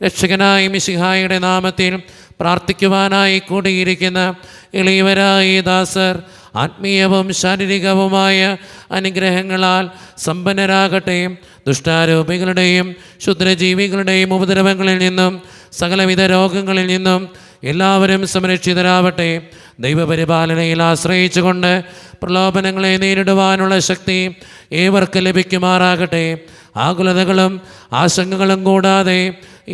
രക്ഷകനായ മിശിഹായുടെ നാമത്തിൽ പ്രാർത്ഥിക്കുവാനായി കൂടിയിരിക്കുന്ന എളിയവരായ ദാസർ ആത്മീയവും ശാരീരികവുമായ അനുഗ്രഹങ്ങളാൽ സമ്പന്നരാകട്ടെ. ദുഷ്ടാരൂപികളുടെയും ക്ഷുദ്രജീവികളുടെയും ഉപദ്രവങ്ങളിൽ നിന്നും സകലവിധ രോഗങ്ങളിൽ നിന്നും എല്ലാവരും സംരക്ഷിതരാവട്ടെ. ദൈവപരിപാലനയിൽ ആശ്രയിച്ചുകൊണ്ട് പ്രലോഭനങ്ങളെ നേരിടുവാനുള്ള ശക്തി ഏവർക്ക് ലഭിക്കുമാറാകട്ടെ. ആകുലതകളും ആശങ്കകളും കൂടാതെ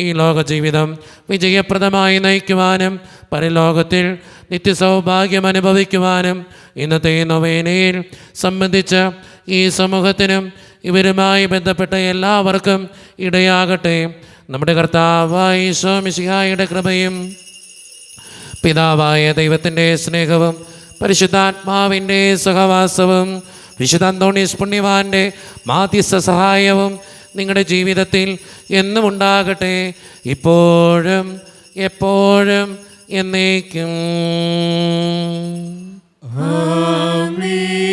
ഈ ലോക ജീവിതം വിജയപ്രദമായി നയിക്കുവാനും പരലോകത്തിൽ നിത്യസൗഭാഗ്യം അനുഭവിക്കുവാനും ഇന്നത്തെ നൊവേനയിൽ സംബന്ധിച്ച ഈ സമൂഹത്തിനും ഇവരുമായി ബന്ധപ്പെട്ട എല്ലാവർക്കും ഇടയാകട്ടെ. നമ്മുടെ കർത്താവായ ഈശോ മിശിഹായുടെ കൃപയും പിതാവായ ദൈവത്തിൻ്റെ സ്നേഹവും പരിശുദ്ധാത്മാവിൻ്റെ സഹവാസവും വിശുദ്ധ അന്തോണീസ് പുണ്യവാൻ്റെ മാധ്യസ്ഥ സഹായവും നിങ്ങളുടെ ജീവിതത്തിൽ എന്നും ഉണ്ടാകട്ടെ, ഇപ്പോഴും എപ്പോഴും എന്നേക്കും. ആമേൻ.